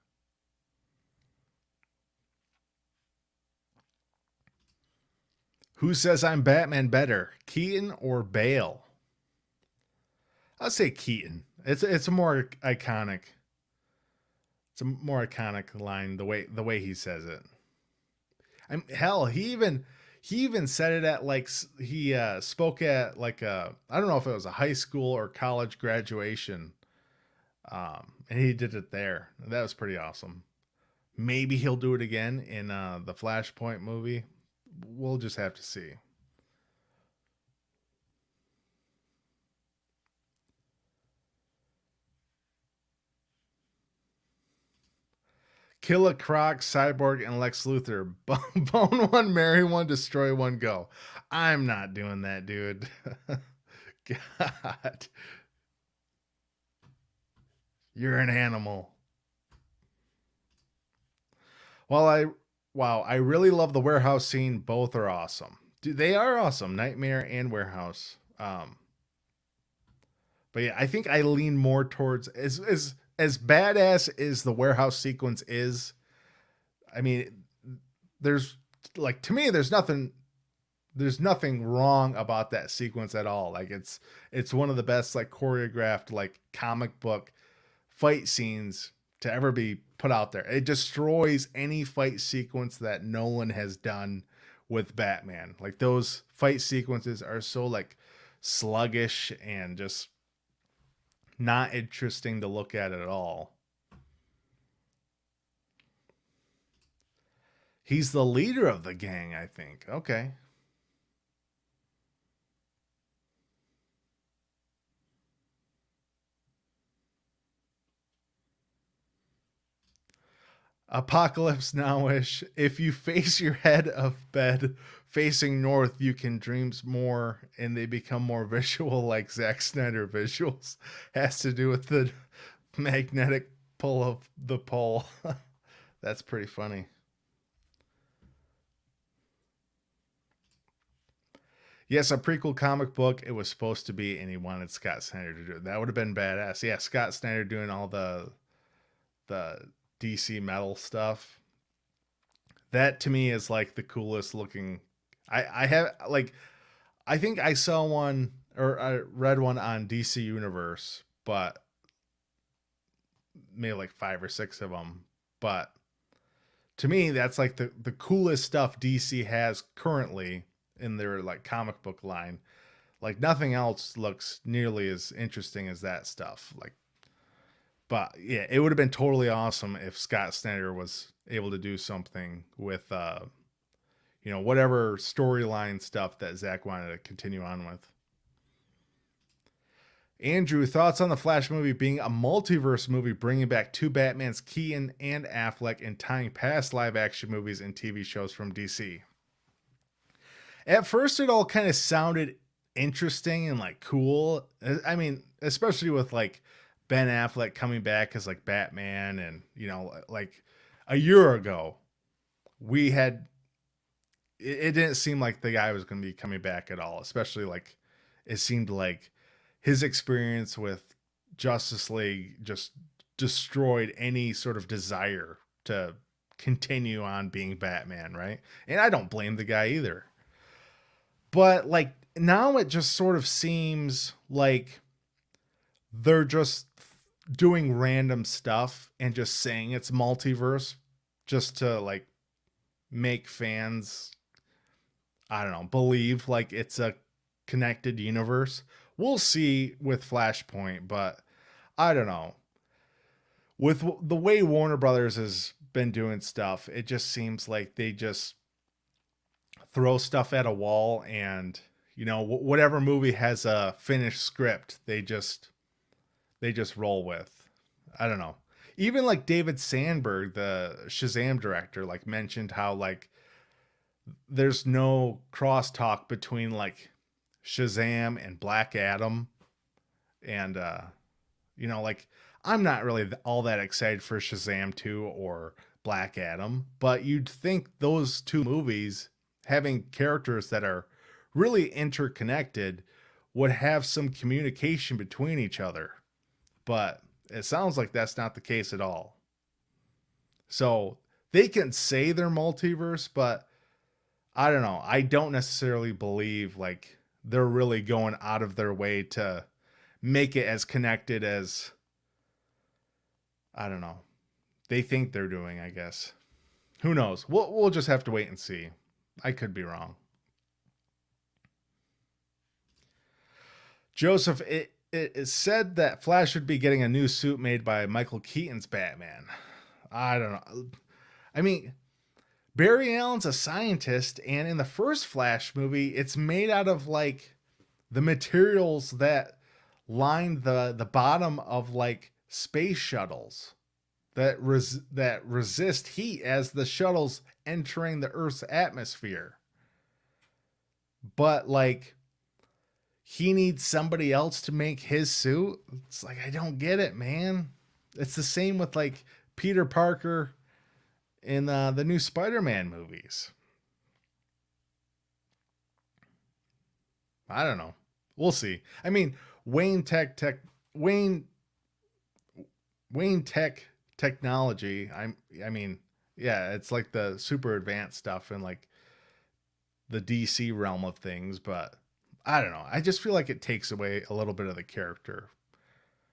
Speaker 1: Who says I'm Batman better, Keaton or Bale? I'll say Keaton. It's a more iconic. It's a more iconic line the way he says it. Hell, he even said it at like he spoke at like I don't know if it was a high school or college graduation, and he did it there. That was pretty awesome. Maybe he'll do it again in the Flashpoint movie. We'll just have to see. Kill a Croc, Cyborg, and Lex Luthor. Bone one, marry one, destroy one, go. I'm not doing that, dude. God. You're an animal. While I Wow, I really love the warehouse scene. Both are awesome. Dude, they are awesome. Nightmare and Warehouse. But yeah, I think I lean more towards as badass as the warehouse sequence is. I mean, there's like to me, there's nothing wrong about that sequence at all. Like it's one of the best like choreographed like comic book fight scenes to ever be put out there. It destroys any fight sequence that Nolan has done with Batman. Like those fight sequences are so like sluggish and just not interesting to look at all. He's the leader of the gang, I think. Okay. Apocalypse Nowish. If you face your head of bed facing north, you can dreams more and they become more visual like Zack Snyder visuals. Has to do with the magnetic pull of the pole. That's pretty funny. Yes, a prequel comic book. It was supposed to be, and he wanted Scott Snyder to do it. That would have been badass. Yeah, Scott Snyder doing all the DC metal stuff. That to me is like the coolest looking. I have like I think I saw one or I read one on DC Universe, but maybe like five or six of them. But to me, that's like the coolest stuff DC has currently in their like comic book line. Like nothing else looks nearly as interesting as that stuff. Like, but yeah, it would have been totally awesome if Scott Snyder was able to do something with whatever storyline stuff that Zach wanted to continue on with. Andrew, thoughts on the Flash movie being a multiverse movie, bringing back two Batmans, Keaton and Affleck, and tying past live action movies and TV shows from DC? At first, it all kind of sounded interesting and like cool. I mean, especially with like Ben Affleck coming back as like Batman, and like a year ago, we had it didn't seem like the guy was going to be coming back at all. Especially like it seemed like his experience with Justice League just destroyed any sort of desire to continue on being Batman, right? And I don't blame the guy either. But like now it just sort of seems like they're just doing random stuff and just saying it's multiverse just to like make fans, I don't know, believe like it's a connected universe. We'll see with Flashpoint, but I don't know. With the way Warner Brothers has been doing stuff, it just seems like they just throw stuff at a wall, and whatever movie has a finished script, they just roll with. I don't know. Even like David Sandberg, the Shazam director, like mentioned how like there's no crosstalk between like Shazam and Black Adam And like I'm not really all that excited for Shazam 2 or Black Adam, but you'd think those two movies having characters that are really interconnected would have some communication between each other. But it sounds like that's not the case at all. So they can say they're multiverse, but I don't know. I don't necessarily believe like they're really going out of their way to make it as connected as, I don't know, they think they're doing, I guess. Who knows? We'll just have to wait and see. I could be wrong. Joseph, it is said that Flash would be getting a new suit made by Michael Keaton's Batman. I don't know. I mean, Barry Allen's a scientist, and in the first Flash movie, it's made out of like the materials that lined the bottom of like space shuttles that resist heat as the shuttle's entering the Earth's atmosphere. But like he needs somebody else to make his suit. It's like I don't get it, man. It's the same with like Peter Parker in the new Spider-Man movies. I don't know. We'll see. I mean, Wayne Tech Technology. I mean, yeah, it's like the super advanced stuff in like the DC realm of things, but I don't know. I just feel like it takes away a little bit of the character.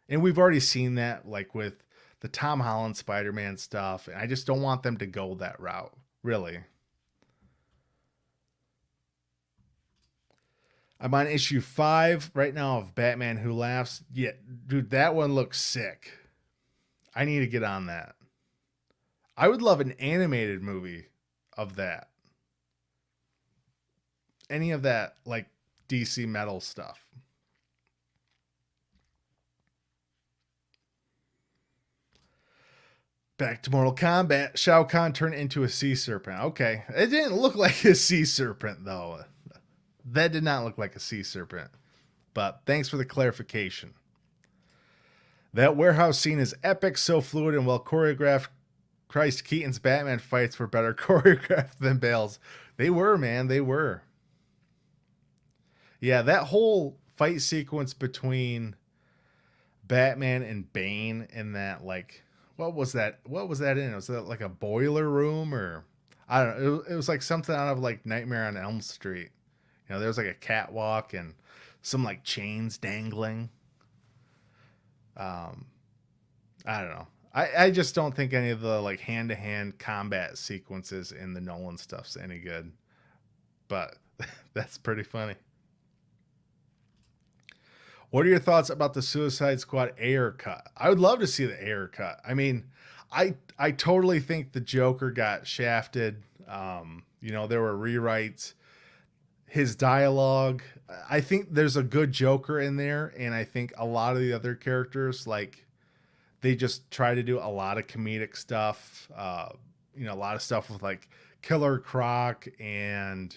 Speaker 1: And we've already seen that like with the Tom Holland Spider-Man stuff, and I just don't want them to go that route, really. I'm on issue 5 right now of Batman Who Laughs. Yeah, dude, that one looks sick. I need to get on that. I would love an animated movie of that. Any of that, like DC metal stuff. Back to Mortal Kombat. Shao Kahn turned into a sea serpent. Okay. It didn't look like a sea serpent, though. That did not look like a sea serpent. But thanks for the clarification. That warehouse scene is epic, so fluid and well choreographed. Christ, Keaton's Batman fights were better choreographed than Bale's. They were, man. They were. Yeah, that whole fight sequence between Batman and Bane in that, like, what was that? What was that in? Was that like a boiler room or I don't know. It was like something out of like Nightmare on Elm Street. You know, there was like a catwalk and some like chains dangling. I don't know. I just don't think any of the like hand-to-hand combat sequences in the Nolan stuff's any good. But that's pretty funny. What are your thoughts about the Suicide Squad Ayer cut? I would love to see the Ayer cut. I mean, I totally think the Joker got shafted. There were rewrites. His dialogue, I think there's a good Joker in there, and I think a lot of the other characters, like, they just try to do a lot of comedic stuff. A lot of stuff with like Killer Croc and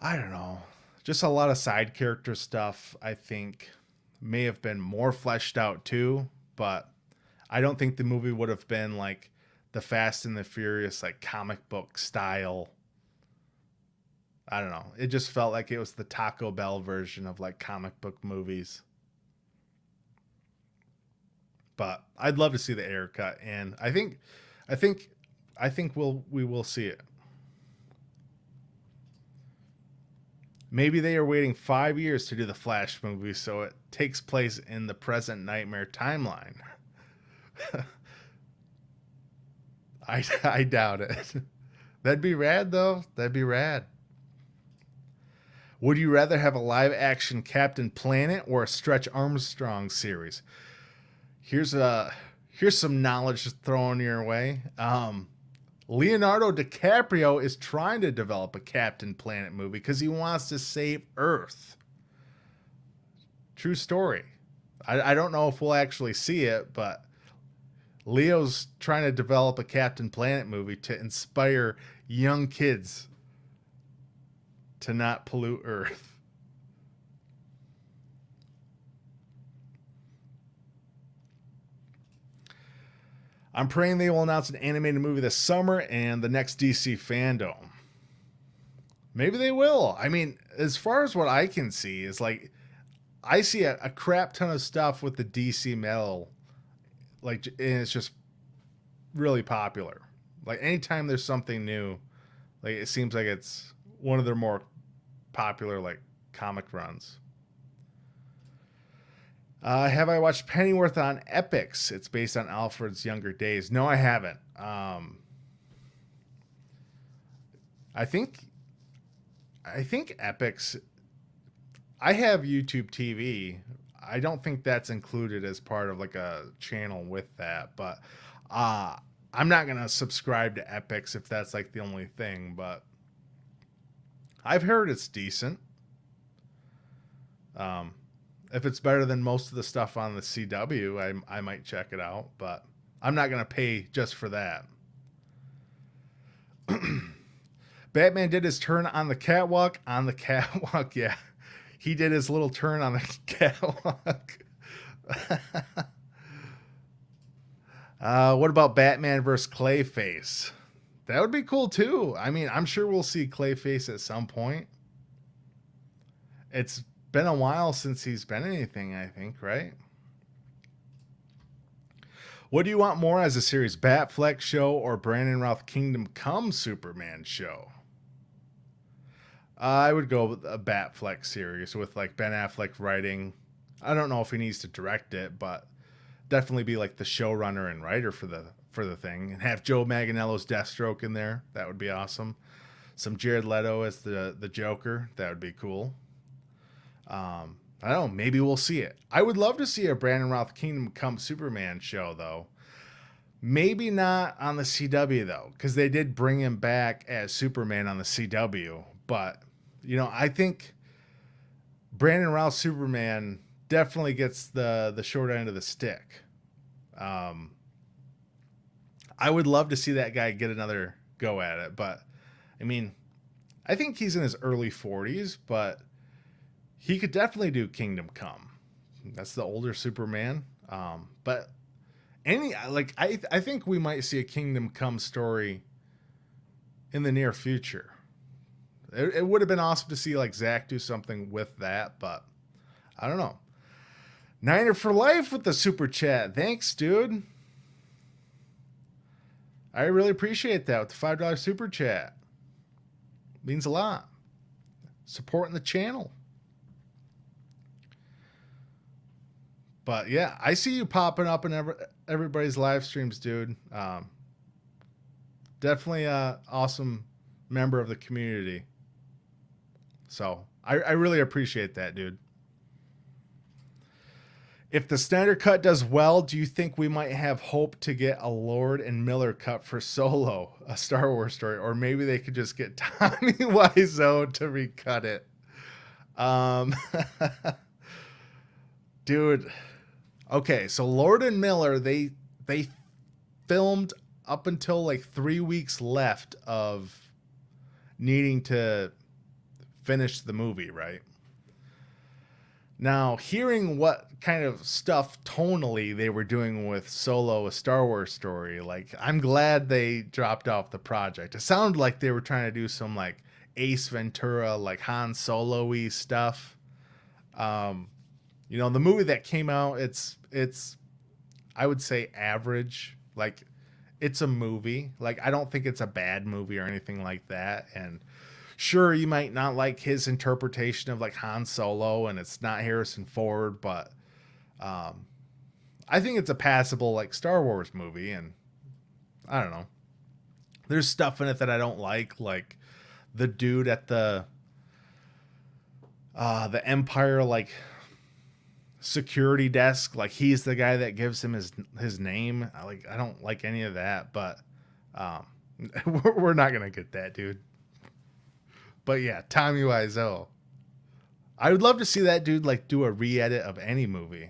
Speaker 1: I don't know, just a lot of side character stuff. I think may have been more fleshed out too, but I don't think the movie would have been like the Fast and the Furious, like comic book style. I don't know. It just felt like it was the Taco Bell version of like comic book movies. But I'd love to see the Ayer cut, and I think we will see it. Maybe they are waiting 5 years to do the Flash movie, so it takes place in the present Nightmare timeline. I doubt it. That'd be rad, though. That'd be rad. Would you rather have a live-action Captain Planet or a Stretch Armstrong series? Here's some knowledge thrown your way. Leonardo DiCaprio is trying to develop a Captain Planet movie because he wants to save Earth. True story. I don't know if we'll actually see it, but Leo's trying to develop a Captain Planet movie to inspire young kids to not pollute Earth. I'm praying they will announce an animated movie this summer and the next DC fandom. Maybe they will. I mean, as far as what I can see is like, I see a crap ton of stuff with the DC metal, like, and it's just really popular. Like anytime there's something new, like it seems like it's one of their more popular like comic runs. Have I watched Pennyworth on Epix? It's based on Alfred's younger days. No, I haven't. I think Epix. I have YouTube TV. I don't think that's included as part of like a channel with that, but I'm not gonna subscribe to Epix if that's like the only thing. But I've heard it's decent. If it's better than most of the stuff on the CW, I might check it out, but I'm not going to pay just for that. Batman did his turn on the catwalk. On the catwalk, yeah. He did his little turn on the catwalk. What about Batman versus Clayface? That would be cool too. I mean, I'm sure we'll see Clayface at some point. It's been a while since he's been anything, I think, right? What do you want more as a series? Batfleck show or Brandon Routh Kingdom Come Superman show? I would go with a Batfleck series with like Ben Affleck writing. I don't know if he needs to direct it, but definitely be like the showrunner and writer for the thing, and have Joe Manganiello's Deathstroke in there. That would be awesome. Some Jared Leto as the Joker. That would be cool. I don't know. Maybe we'll see it. I would love to see a Brandon Routh Kingdom Come Superman show, though. Maybe not on the CW, though, because they did bring him back as Superman on the CW. But, you know, I think Brandon Routh Superman definitely gets the short end of the stick. I would love to see that guy get another go at it. But, I mean, I think he's in his early 40s, but he could definitely do Kingdom Come. That's the older Superman. But I think we might see a Kingdom Come story in the near future. It would have been awesome to see like Zach do something with that, but I don't know. Niner for life with the super chat. Thanks, dude. I really appreciate that with the $5 super chat. Means a lot. Supporting the channel. But yeah, I see you popping up in everybody's live streams, dude. Definitely a awesome member of the community. So I really appreciate that, dude. If the Snyder Cut does well, do you think we might have hope to get a Lord and Miller cut for Solo, a Star Wars story? Or maybe they could just get Tommy Wiseau to recut it. Dude. Okay, so Lord and Miller, they filmed up until like 3 weeks left of needing to finish the movie, right? Now, hearing what kind of stuff tonally they were doing with Solo, a Star Wars story, like, I'm glad they dropped off the project. It sounded like they were trying to do some like Ace Ventura, like Han Solo-y stuff. You know, the movie that came out, it's I would say average. Like, it's a movie. Like, I don't think it's a bad movie or anything like that. And sure, you might not like his interpretation of like Han Solo, and it's not Harrison Ford, but I think it's a passable like Star Wars movie. And I don't know, there's stuff in it that I don't like the dude at the Empire like security desk, like he's the guy that gives him his name. I don't like any of that, but we're not gonna get that, dude. But yeah, Tommy Wiseau, I would love to see that dude like do a re-edit of any movie.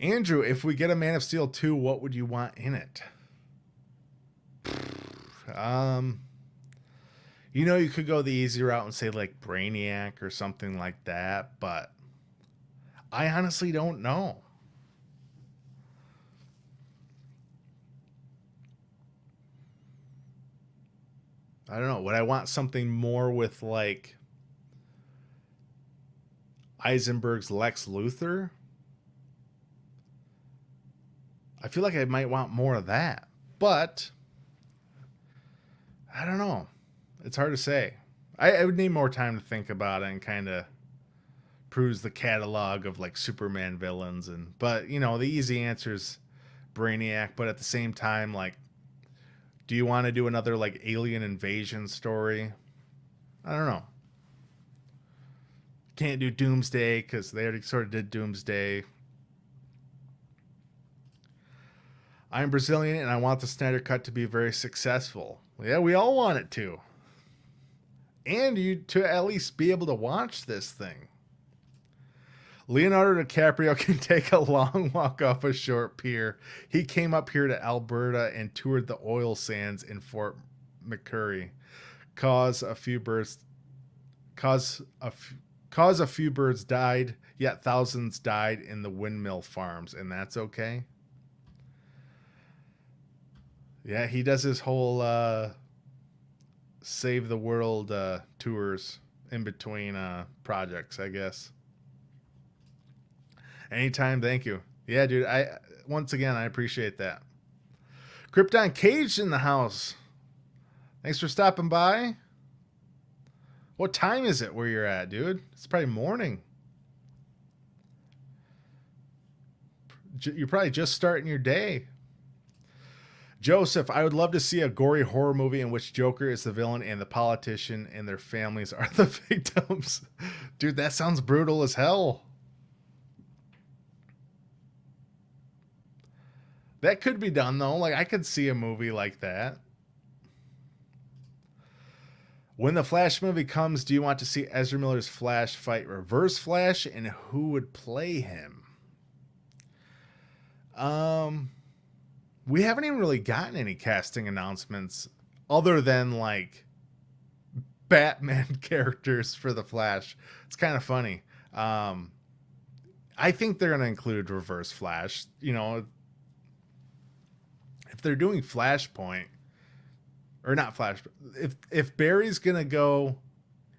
Speaker 1: Andrew, if we get a Man of Steel 2, what would you want in it? You know, you could go the easy route and say like Brainiac or something like that, but I honestly don't know. I don't know. Would I want something more with like Eisenberg's Lex Luthor? I feel like I might want more of that. But I don't know. It's hard to say. I would need more time to think about it and kind of peruse the catalog of like Superman villains. But you know, the easy answer is Brainiac. But at the same time, like, do you want to do another like alien invasion story? I don't know. Can't do Doomsday because they already sort of did Doomsday. I'm Brazilian and I want the Snyder Cut to be very successful. Yeah, we all want it to. And you to at least be able to watch this thing. Leonardo DiCaprio can take a long walk off a short pier. He came up here to Alberta and toured the oil sands in Fort McMurray. Cause a few birds died, yet thousands died in the windmill farms, and that's okay. Yeah, he does his whole save the world tours in between projects, I guess. Anytime, thank you. Yeah, dude, once again I appreciate that. Krypton Cage in the house. Thanks for stopping by. What time is it where you're at, dude? It's probably morning. You're probably just starting your day. Joseph, I would love to see a gory horror movie in which Joker is the villain and the politician and their families are the victims. Dude, that sounds brutal as hell. That could be done, though. Like, I could see a movie like that. When the Flash movie comes, do you want to see Ezra Miller's Flash fight Reverse Flash, and who would play him? We haven't even really gotten any casting announcements other than like Batman characters for the Flash. It's kind of funny. I think they're going to include Reverse Flash. You know, if they're doing Flashpoint, or not Flash, if Barry's going to go,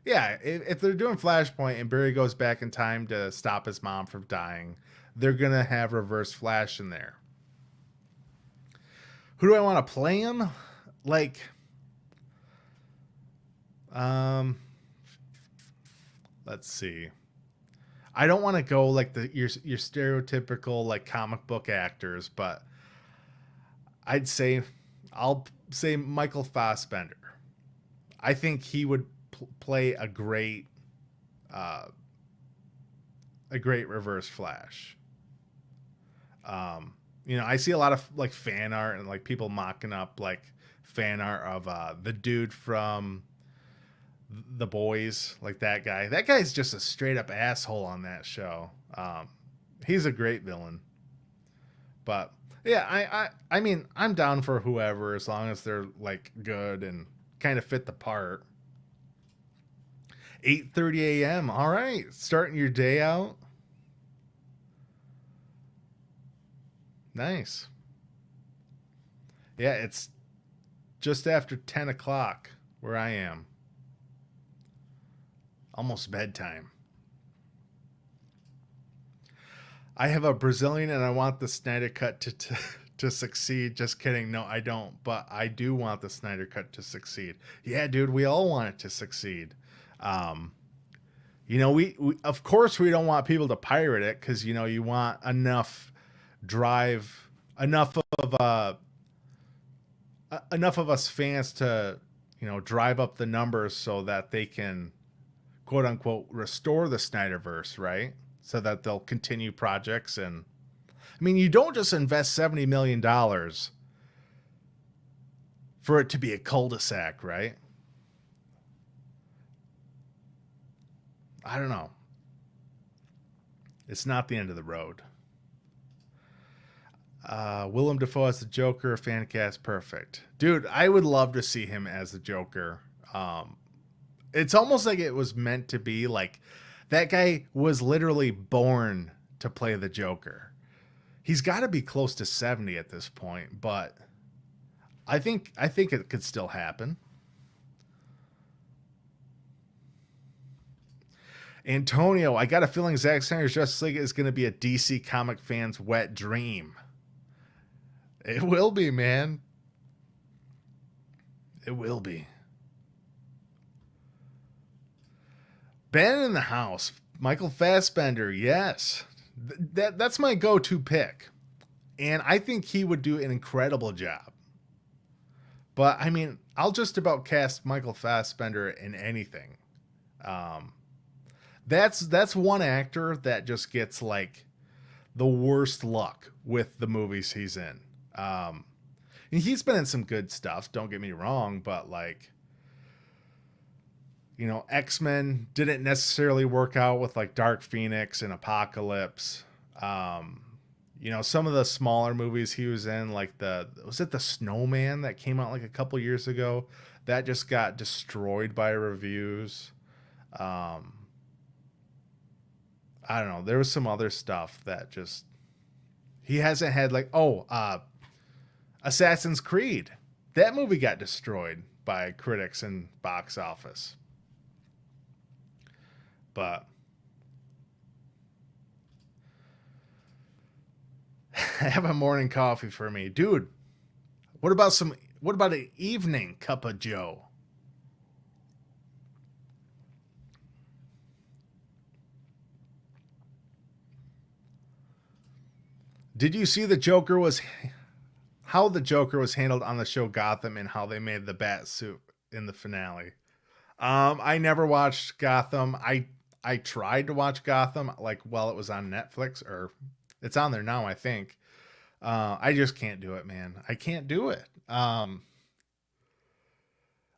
Speaker 1: yeah, if they're doing Flashpoint and Barry goes back in time to stop his mom from dying, they're going to have Reverse Flash in there. Who do I want to play him? Like, let's see. I don't want to go like your stereotypical like comic book actors, but I'll say Michael Fassbender. I think he would play a great Reverse Flash. You know, I see a lot of like fan art and like people mocking up like fan art of the dude from The Boys, like that guy. That guy's just a straight up asshole on that show. He's a great villain. But yeah, I mean, I'm down for whoever as long as they're like good and kind of fit the part. 8:30 a.m. All right, starting your day out. Nice. Yeah, it's just after 10 o'clock where I am. Almost bedtime. I have a Brazilian and I want the Snyder Cut to succeed. Just kidding. No, I don't. But I do want the Snyder Cut to succeed. Yeah, dude, we all want it to succeed. You know, we of course we don't want people to pirate it because, you know, you want enough of us fans to, you know, drive up the numbers so that they can quote unquote restore the Snyderverse, right? So that they'll continue projects. And I mean, you don't just invest $70 million for it to be a cul-de-sac, right? I don't know. It's not the end of the road. Willem Dafoe as the Joker, fan cast, perfect. Dude, I would love to see him as the Joker. It's almost like it was meant to be. Like, that guy was literally born to play the Joker. He's got to be close to 70 at this point, but I think it could still happen. Antonio, I got a feeling Zack Snyder's Justice League is going to be a DC comic fan's wet dream. It will be, man. It will be. Ben in the house. Michael Fassbender, yes. That's my go-to pick. And I think he would do an incredible job. But, I mean, I'll just about cast Michael Fassbender in anything. That's one actor that just gets, like, the worst luck with the movies he's in. And he's been in some good stuff, don't get me wrong, but, like, you know, X-Men didn't necessarily work out with, like, Dark Phoenix and Apocalypse. You know, some of the smaller movies he was in, like was it the Snowman that came out like a couple years ago? That just got destroyed by reviews. I don't know. There was some other stuff that just he hasn't had, like, Assassin's Creed. That movie got destroyed by critics and box office. But have a morning coffee for me, dude. What about an evening cup of Joe? Did you see how the Joker was handled on the show Gotham and how they made the bat suit in the finale? I never watched Gotham. I tried to watch Gotham, like, while it was on Netflix, or it's on there now, I think. I just can't do it, man. I can't do it. I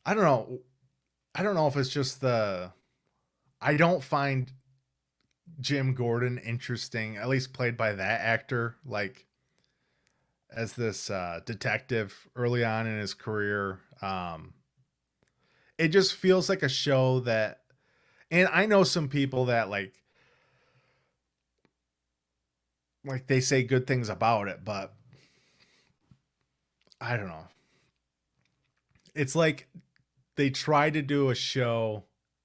Speaker 1: don't know. I don't know if it's just I don't find Jim Gordon interesting, at least played by that actor, like, as this detective early on in his career. It just feels like a show that, and I know some people that like they say good things about it, but I don't know. It's like they tried to do a show,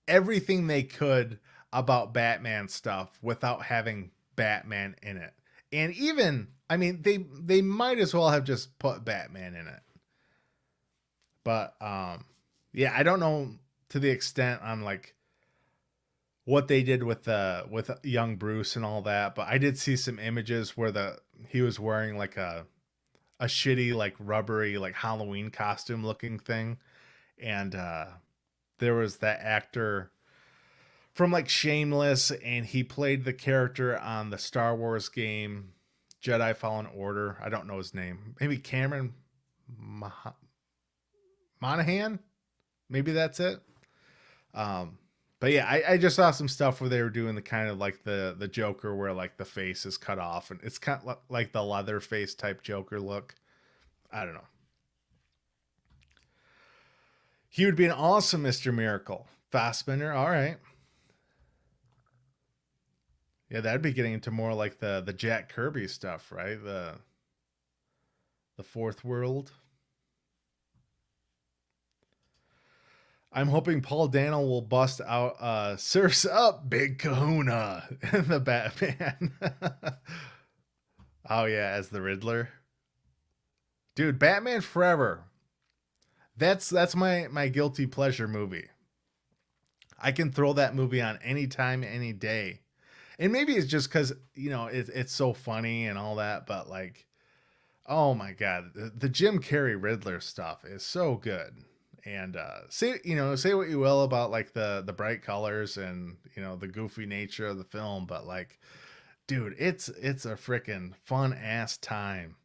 Speaker 1: everything they could about Batman stuff without having Batman in it. And even, I mean, they might as well have just put Batman in it. But yeah, I don't know to the extent on, like, what they did with young Bruce and all that, but I did see some images where he was wearing like a shitty, like, rubbery, like, Halloween costume looking thing. And there was that actor from, like, Shameless, and he played the character on the Star Wars game Jedi Fallen Order. I don't know his name. Maybe Cameron Monaghan? Maybe that's it. But yeah, I just saw some stuff where they were doing the kind of like the Joker where, like, the face is cut off, and it's kind of like the leather face type Joker look. I don't know. He would be an awesome Mr. Miracle. Fassbender, all right. Yeah, that'd be getting into more like the Jack Kirby stuff, right? The fourth world. I'm hoping Paul Dano will bust out Surf's Up, Big Kahuna in the Batman. Oh yeah, as the Riddler. Dude, Batman Forever. That's my guilty pleasure movie. I can throw that movie on anytime, any day. And maybe it's just because, you know, it's so funny and all that, but, like, oh my God, the Jim Carrey Riddler stuff is so good. And say what you will about, like, the bright colors and, you know, the goofy nature of the film, but, like, dude, it's a freaking fun ass time.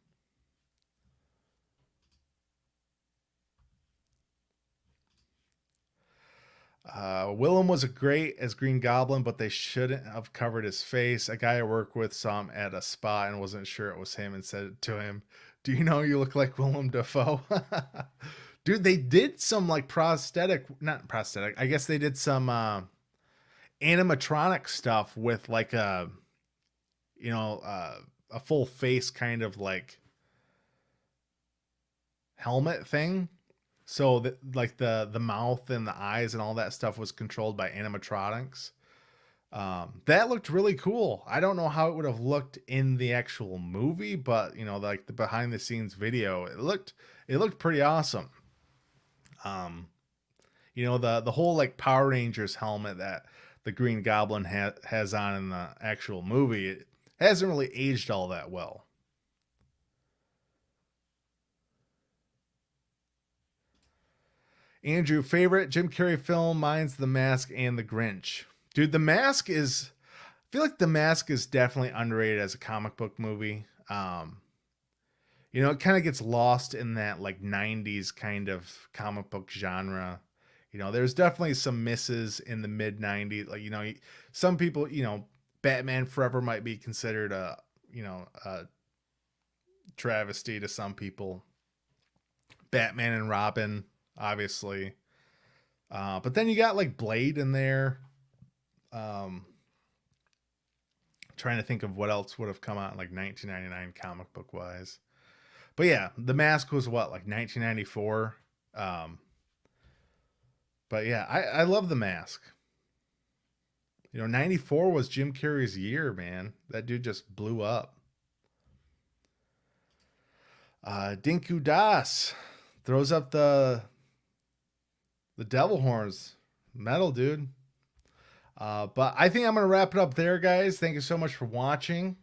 Speaker 1: Willem was a great as Green Goblin, but they shouldn't have covered his face. A guy I work with saw him at a spa and wasn't sure it was him and said to him, "Do you know you look like Willem Dafoe?" Dude, they did some, like, not prosthetic. I guess they did some animatronic stuff with, like, a full face kind of, like, helmet thing. So like the mouth and the eyes and all that stuff was controlled by animatronics. That looked really cool. I don't know how it would have looked in the actual movie, but you know, like the behind the scenes video, it looked pretty awesome. Um, you know, the whole like Power Rangers helmet that the Green Goblin has on in the actual movie, it hasn't really aged all that well. Andrew, favorite Jim Carrey film? Mine's The Mask and The Grinch. Dude, The Mask is, I feel like The Mask is definitely underrated as a comic book movie. You know, it kind of gets lost in that like 90s kind of comic book genre. You know, there's definitely some misses in the mid 90s. Like, you know, some people, you know, Batman Forever might be considered a, you know, a travesty to some people. Batman and Robin, obviously. But then you got like Blade in there. Um, Trying to think of what else would have come out in like 1999 comic book wise. But yeah, The Mask was what, like 1994. But yeah, I love The Mask. You know, 94 was Jim Carrey's year, man. That dude just blew up. Dinku Das throws up the devil horns. Metal, dude. But I think I'm going to wrap it up there, guys. Thank you so much for watching,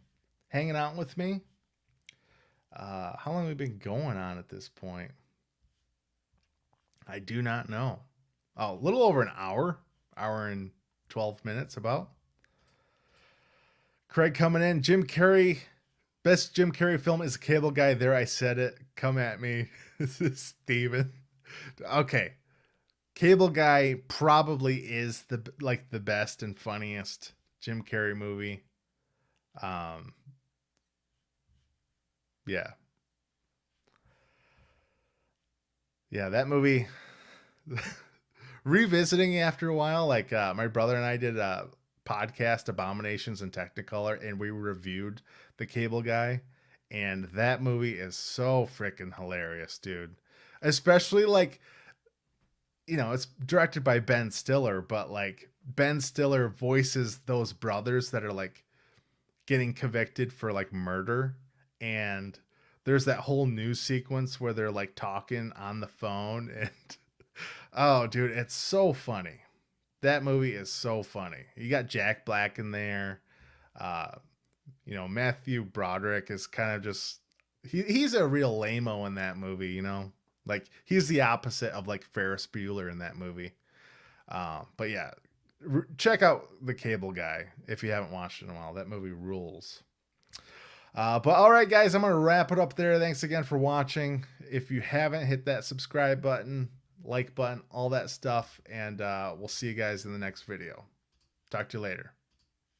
Speaker 1: hanging out with me. How long have we been going on at this point? I do not know. Oh, a little over an hour. Hour and 12 minutes about. Craig coming in. Jim Carrey. Best Jim Carrey film is Cable Guy. There, I said it. Come at me. This is Steven. Okay. Cable Guy probably is the best and funniest Jim Carrey movie. Yeah. Yeah, that movie revisiting after a while, like my brother and I did a podcast, Abominations in Technicolor, and we reviewed The Cable Guy, and that movie is so freaking hilarious, dude. Especially like, you know, it's directed by Ben Stiller, but like Ben Stiller voices those brothers that are like getting convicted for like murder, and there's that whole news sequence where they're like talking on the phone, and oh dude, it's so funny. That movie is so funny. You got Jack Black in there. uh you know, Matthew Broderick is kind of just, he's a real lame-o in that movie, you know, like he's the opposite of like Ferris Bueller in that movie. But yeah, check out The Cable Guy if you haven't watched it in a while. That movie rules. But all right, guys, I'm going to wrap it up there. Thanks again for watching. If you haven't, hit that subscribe button, like button, all that stuff. And we'll see you guys in the next video. Talk to you later.